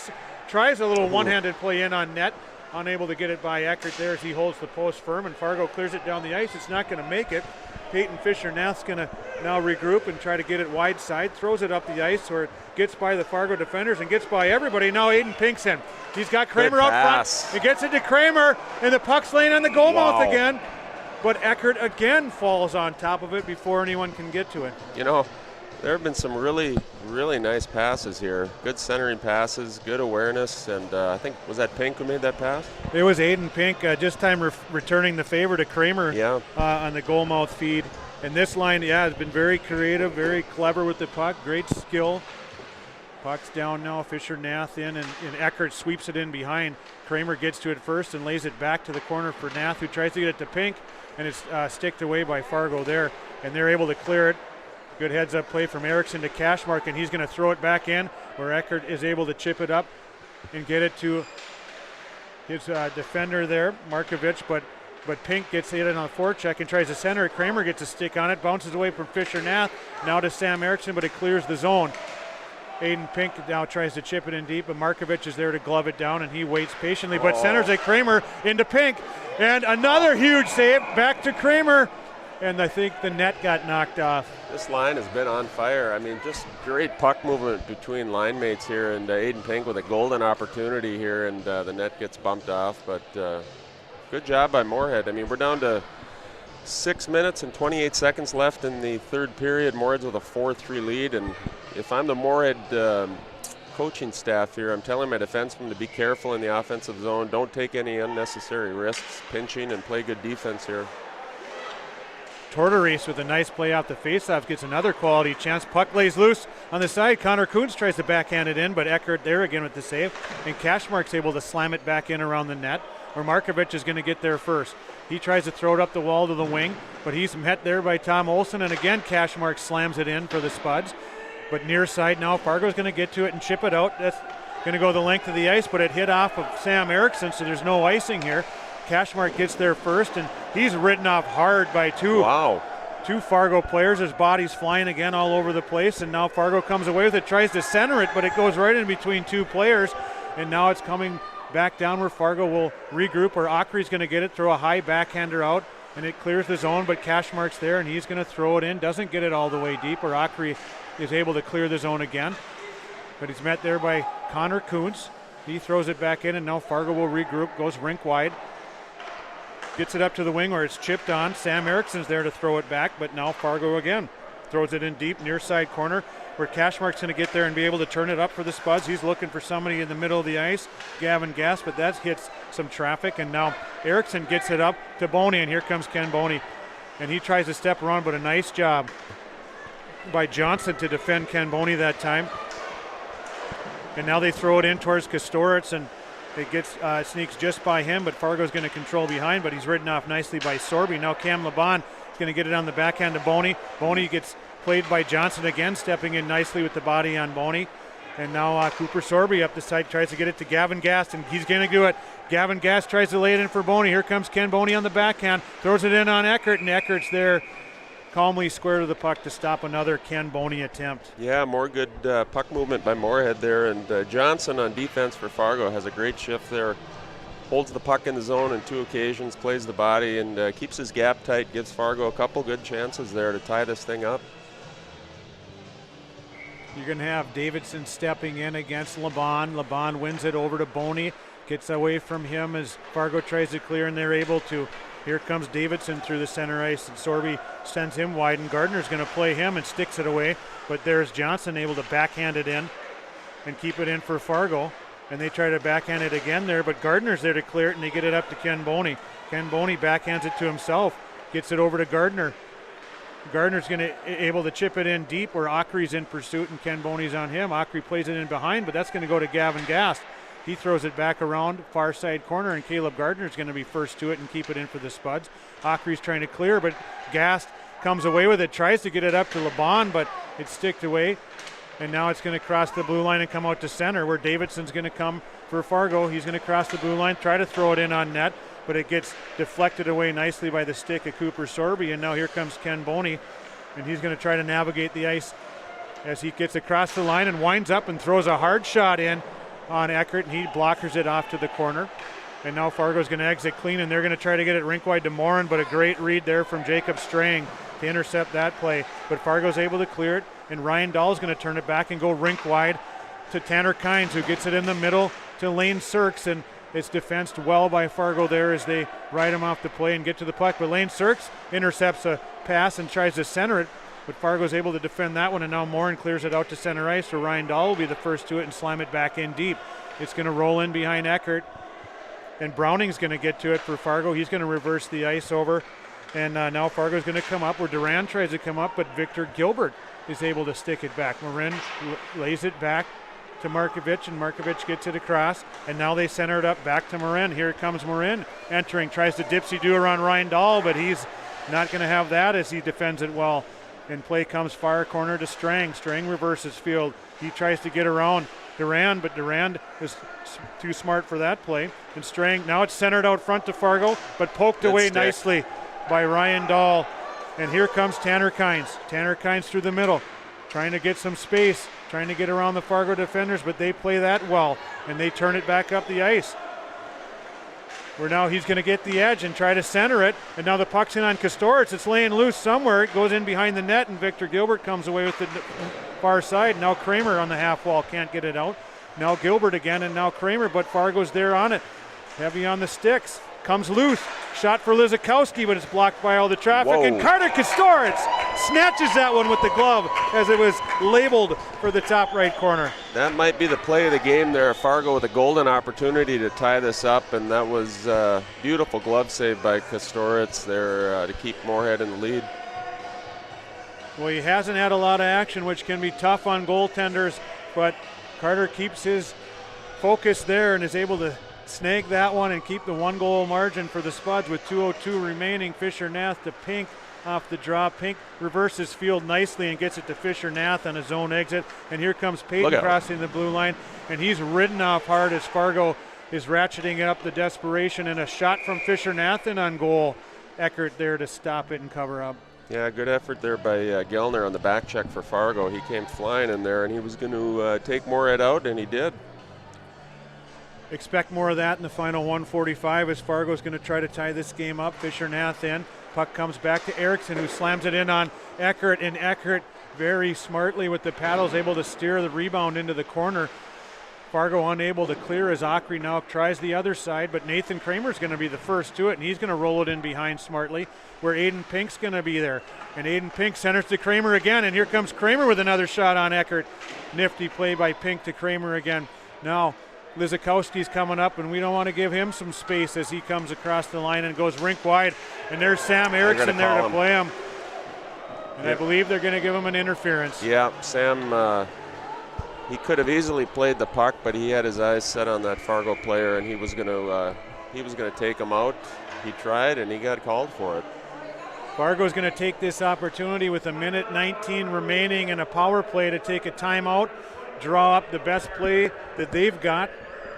S1: tries a little one-handed play in on net, unable to get it by Eckert there as he holds the post firm, and Fargo clears it down the ice. It's not going to make it. Peyton Fisher-Nath's going to now regroup and try to get it wide side, throws it up the ice where it gets by the Fargo defenders and gets by everybody. Now Aiden Pink's in. He's got Kramer out front. He gets it to Kramer, and the puck's laying on the goal mouth again. But Eckert again falls on top of it before anyone can get to it.
S2: You know, there have been some really, really nice passes here. Good centering passes, good awareness, and I think, was that Pink who made that pass?
S1: It was Aiden Pink, just time returning the favor to Kramer on the goal mouth feed. And this line, has been very creative, very clever with the puck, great skill. Puck's down now, Fisher-Nath in, and Eckert sweeps it in behind. Kramer gets to it first and lays it back to the corner for Nath, who tries to get it to Pink, and it's sticked away by Fargo there, and they're able to clear it. Good heads-up play from Erickson to Cashmark, and he's going to throw it back in, where Eckert is able to chip it up and get it to his defender there, Markovich, but Pink gets it on a forecheck and tries to center it. Kramer gets a stick on it, bounces away from Fisher-Nath, now to Sam Erickson, but it clears the zone. Aiden Pink now tries to chip it in deep, but Markovich is there to glove it down, and he waits patiently, but centers it Kramer into Pink, and another huge save back to Kramer, and I think the net got knocked off.
S2: This line has been on fire. I mean, just great puck movement between line mates here, and Aiden Pink with a golden opportunity here, and the net gets bumped off, but good job by Moorhead. I mean, we're down to 6 minutes and 28 seconds left in the third period. Moorhead's with a 4-3 lead, and if I'm the Moorhead coaching staff here. I'm telling my defensemen to be careful in the offensive zone. Don't take any unnecessary risks, pinching, and play good defense here.
S1: Tortorese with a nice play off the faceoff gets another quality chance. Puck lays loose on the side. Connor Kuntz tries to backhand it in, but Eckert there again with the save. And Cashmark's able to slam it back in around the net, where Markovic is going to get there first. He tries to throw it up the wall to the wing, but he's met there by Tom Olson, and again Cashmark slams it in for the Spuds. But near side now, Fargo's going to get to it and chip it out. That's going to go the length of the ice, but it hit off of Sam Erickson, so there's no icing here. Cashmark gets there first, and he's ridden off hard by two Fargo players. His body's flying again all over the place, and now Fargo comes away with it, tries to center it, but it goes right in between two players, and now it's coming back down where Fargo will regroup, or Ockery's going to get it, throw a high backhander out, and it clears the zone, but Cashmark's there, and he's going to throw it in. Doesn't get it all the way deep, or Ockery is able to clear the zone again, but he's met there by Connor Kuntz. He throws it back in, and now Fargo will regroup, goes rink wide. Gets it up to the wing where it's chipped on. Sam Erickson's there to throw it back, but now Fargo again throws it in deep near side corner where Cashmark's going to get there and be able to turn it up for the Spuds. He's looking for somebody in the middle of the ice, Gavin Gass, but that hits some traffic, and now Erickson gets it up to Boney, and here comes Ken Boney. And he tries to step around, but a nice job by Johnson to defend Ken Boney that time. And now they throw it in towards Kastouritz, and it gets sneaks just by him, but Fargo's going to control behind, but he's ridden off nicely by Sorby. Now Cam Laban is going to get it on the backhand to Boney. Boney gets played by Johnson again, stepping in nicely with the body on Boney. And now Cooper Sorby up the side tries to get it to Gavin Gass, and he's going to do it. Gavin Gass tries to lay it in for Boney. Here comes Ken Boney on the backhand, throws it in on Eckert, and Eckert's there calmly square to the puck to stop another Ken Boney attempt.
S2: Yeah, more good puck movement by Moorhead there, and Johnson on defense for Fargo has a great shift there. Holds the puck in the zone on 2 occasions, plays the body, and keeps his gap tight, gives Fargo a couple good chances there to tie this thing up.
S1: You're going to have Davidson stepping in against Laban. Laban wins it over to Boney, gets away from him as Fargo tries to clear, and they're able to. Here comes Davidson through the center ice, and Sorby sends him wide, and Gardner's going to play him and sticks it away, but there's Johnson able to backhand it in and keep it in for Fargo, and they try to backhand it again there, but Gardner's there to clear it, and they get it up to Ken Boney. Ken Boney backhands it to himself, gets it over to Gardner. Gardner's going to able to chip it in deep where Ockery's in pursuit, and Ken Boney's on him. Ockery plays it in behind, but that's going to go to Gavin Gass. He throws it back around far side corner, and Caleb Gardner's going to be first to it and keep it in for the Spuds. Ockery's trying to clear, but Gast comes away with it, tries to get it up to Laban, but it's sticked away. And now it's going to cross the blue line and come out to center, where Davidson's going to come for Fargo. He's going to cross the blue line, try to throw it in on net, but it gets deflected away nicely by the stick of Cooper Sorby. And now here comes Ken Boney, and he's going to try to navigate the ice as he gets across the line and winds up and throws a hard shot in on Eckert, and he blockers it off to the corner. And now Fargo's going to exit clean, and they're going to try to get it rink wide to Morin, but a great read there from Jacob Strang to intercept that play. But Fargo's able to clear it, and Ryan Dahl's going to turn it back and go rink wide to Tanner Kynes, who gets it in the middle to Lane Sirks, and it's defensed well by Fargo there as they ride him off the play and get to the puck. But Lane Sirks intercepts a pass and tries to center it, but Fargo's able to defend that one, and now Morin clears it out to center ice, so Ryan Dahl will be the first to it and slam it back in deep. It's going to roll in behind Eckert, and Browning's going to get to it for Fargo. He's going to reverse the ice over, and now Fargo's going to come up where Durand tries to come up, but Victor Gilbert is able to stick it back. Marin lays it back to Markovic, and Markovic gets it across, and now they center it up back to Marin. Here comes Marin entering, tries to dipsy-do around Ryan Dahl, but he's not going to have that as he defends it well. And play comes far corner to Strang. Strang reverses field. He tries to get around Durand, but Durand is too smart for that play. And Strang, now it's centered out front to Fargo, but poked away nicely by Ryan Dahl. And here comes Tanner Kynes. Tanner Kynes through the middle, trying to get some space, trying to get around the Fargo defenders, but they play that well, and they turn it back up the ice. Where now he's going to get the edge and try to center it, and now the puck's in on Kastouritz. It's laying loose somewhere. It goes in behind the net, and Victor Gilbert comes away with the far side. Now Kramer on the half wall can't get it out. Now Gilbert again, and now Kramer, but Fargo's there on it. Heavy on the sticks. comes loose. Shot for Lizakowski, but it's blocked by all the traffic.
S2: Whoa.
S1: And Carter Kastowitz snatches that one with the glove as it was labeled for the top right corner.
S2: That might be the play of the game there. Fargo with a golden opportunity to tie this up, and that was a beautiful glove save by Kastowitz there to keep Moorhead in the lead.
S1: Well, he hasn't had a lot of action, which can be tough on goaltenders, but Carter keeps his focus there and is able to snag that one and keep the 1-goal margin for the Spuds with 2:02 remaining. Fisher-Nath to Pink off the draw. Pink reverses field nicely and gets it to Fisher-Nath on a zone exit. And here comes Payton crossing the blue line, and he's ridden off hard as Fargo is ratcheting up the desperation, and a shot from Fisher-Nath in on goal. Eckert there to stop it and cover up.
S2: Yeah, good effort there by Gellner on the back check for Fargo. He came flying in there, and he was going to take Moorhead out, and he did.
S1: Expect more of that in the final 1:45 as Fargo's going to try to tie this game up. Fisher-Nath in. Puck comes back to Erickson, who slams it in on Eckert, and Eckert very smartly with the paddles able to steer the rebound into the corner. Fargo unable to clear as Ockery now tries the other side, but Nathan Kramer's going to be the first to it, and he's going to roll it in behind smartly, where Aiden Pink's going to be there. And Aiden Pink centers to Kramer again, and here comes Kramer with another shot on Eckert. Nifty play by Pink to Kramer again. Now Lizakowski's coming up, and we don't want to give him some space as he comes across the line and goes rink wide. And there's Sam Erickson there to play him. And I believe they're going to give him an interference.
S2: Yeah, Sam, he could have easily played the puck, but he had his eyes set on that Fargo player, and he was going to take him out. He tried, and he got called for it.
S1: Fargo's going to take this opportunity with 1:19 remaining and a power play to take a timeout, draw up the best play that they've got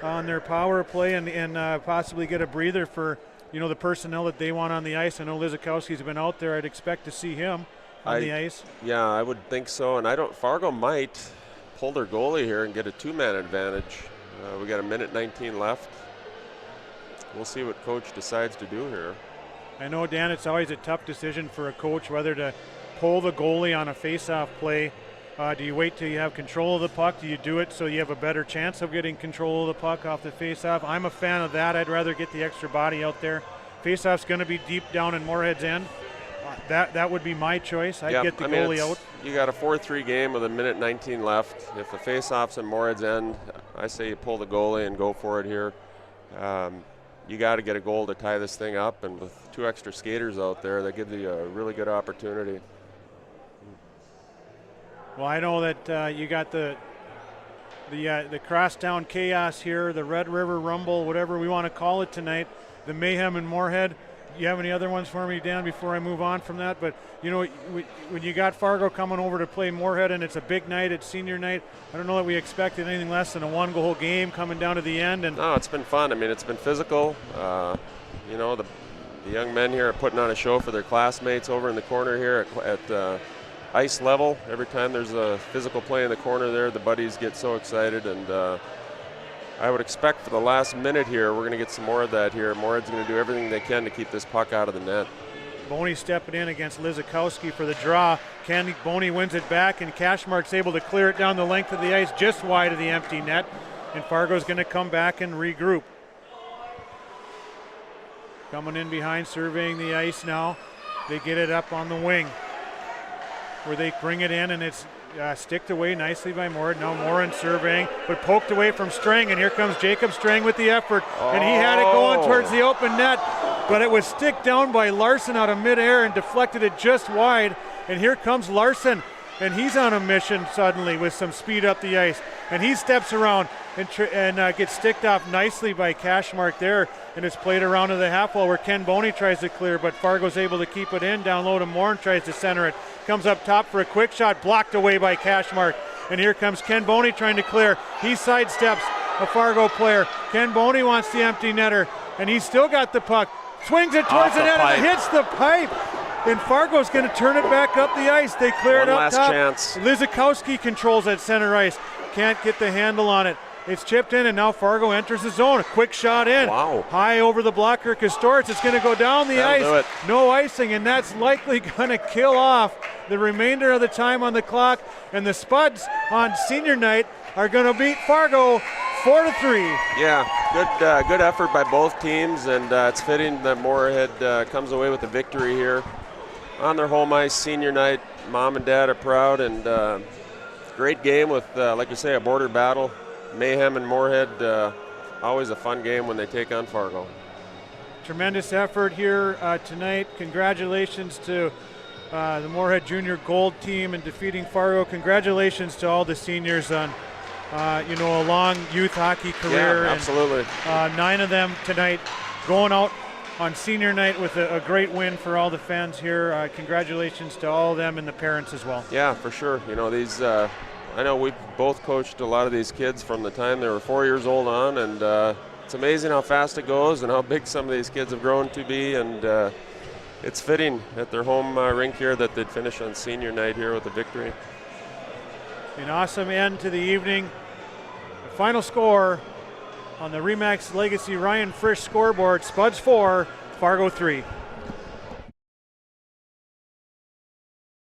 S1: on their power play, and possibly get a breather for the personnel that they want on the ice. I know Lizakowski's been out there. I'd expect to see him on the ice.
S2: Yeah, I would think so. And Fargo might pull their goalie here and get a 2-man advantage. We got 1:19 left. We'll see what coach decides to do here.
S1: I know, Dan, it's always a tough decision for a coach whether to pull the goalie on a face-off play. Do you wait till you have control of the puck? Do you do it so you have a better chance of getting control of the puck off the face-off? I'm a fan of that. I'd rather get the extra body out there. Face-off's going to be deep down in Moorhead's end. That would be my choice. I'd get the goalie out.
S2: You got a 4-3 game with 1:19 left. If the face-off's in Moorhead's end, I say you pull the goalie and go for it here. You got to get a goal to tie this thing up, and with 2 extra skaters out there, that gives you a really good opportunity.
S1: Well, I know that you got the crosstown chaos here, the Red River Rumble, whatever we want to call it tonight, the mayhem in Moorhead. You have any other ones for me, Dan, before I move on from that? But, when you got Fargo coming over to play Moorhead and it's a big night, it's senior night, I don't know that we expected anything less than a 1-goal game coming down to the end. And
S2: no, it's been fun. I mean, it's been physical. The young men here are putting on a show for their classmates over in the corner here at ice level. Every time there's a physical play in the corner there, the buddies get so excited, and I would expect for the last minute here, we're going to get some more of that here. Moorhead's going to do everything they can to keep this puck out of the net.
S1: Boney stepping in against Lizakowski for the draw. Boney wins it back, and Cashmark's able to clear it down the length of the ice just wide of the empty net, and Fargo's going to come back and regroup. Coming in behind, surveying the ice now. They get it up on the wing, where they bring it in, and it's sticked away nicely by Moorhead. Now Morin surveying, but poked away from Strang, and here comes Jacob Strang with the effort, and he had it going towards the open net, but it was sticked down by Larson out of midair and deflected it just wide, and here comes Larson, and he's on a mission suddenly with some speed up the ice, and he steps around and gets sticked off nicely by Cashmark there, and it's played around to the half wall where Ken Boney tries to clear, but Fargo's able to keep it in. Down low to Morin, tries to center it, comes up top for a quick shot, blocked away by Cashmark, and here comes Ken Boney trying to clear. He sidesteps a Fargo player. Ken Boney wants the empty netter, and he's still got the puck, swings it towards the net, and it hits the pipe. And Fargo's going to turn it back up the ice. They clear it up top.
S2: One last chance.
S1: Lizakowski controls at center ice. Can't get the handle on it. It's chipped in, and now Fargo enters the zone. A quick shot in.
S2: Wow.
S1: High over the blocker. Kastowitz. It's going to go down the ice.
S2: Do it.
S1: No icing, and that's likely going to kill off the remainder of the time on the clock. And the Spuds on senior night are going to beat Fargo 4-3.
S2: Yeah, good effort by both teams, and it's fitting that Moorhead comes away with a victory here on their home ice senior night. Mom and Dad are proud, and great game with, like you say, a border battle. Mayhem and Moorhead, always a fun game when they take on Fargo.
S1: Tremendous effort here tonight. Congratulations to the Moorhead Junior Gold team in defeating Fargo. Congratulations to all the seniors on a long youth hockey career.
S2: Yeah, absolutely.
S1: And, 9 of them tonight going out on senior night with a great win for all the fans here. Congratulations to all of them and the parents as well.
S2: Yeah, for sure. These. I know we've both coached a lot of these kids from the time they were 4 years old on, and it's amazing how fast it goes and how big some of these kids have grown to be, and it's fitting at their home rink here that they'd finish on senior night here with a victory.
S1: An awesome end to the evening. The final score on the RE/MAX Legacy Ryan Frisch scoreboard, Spuds 4, Fargo 3.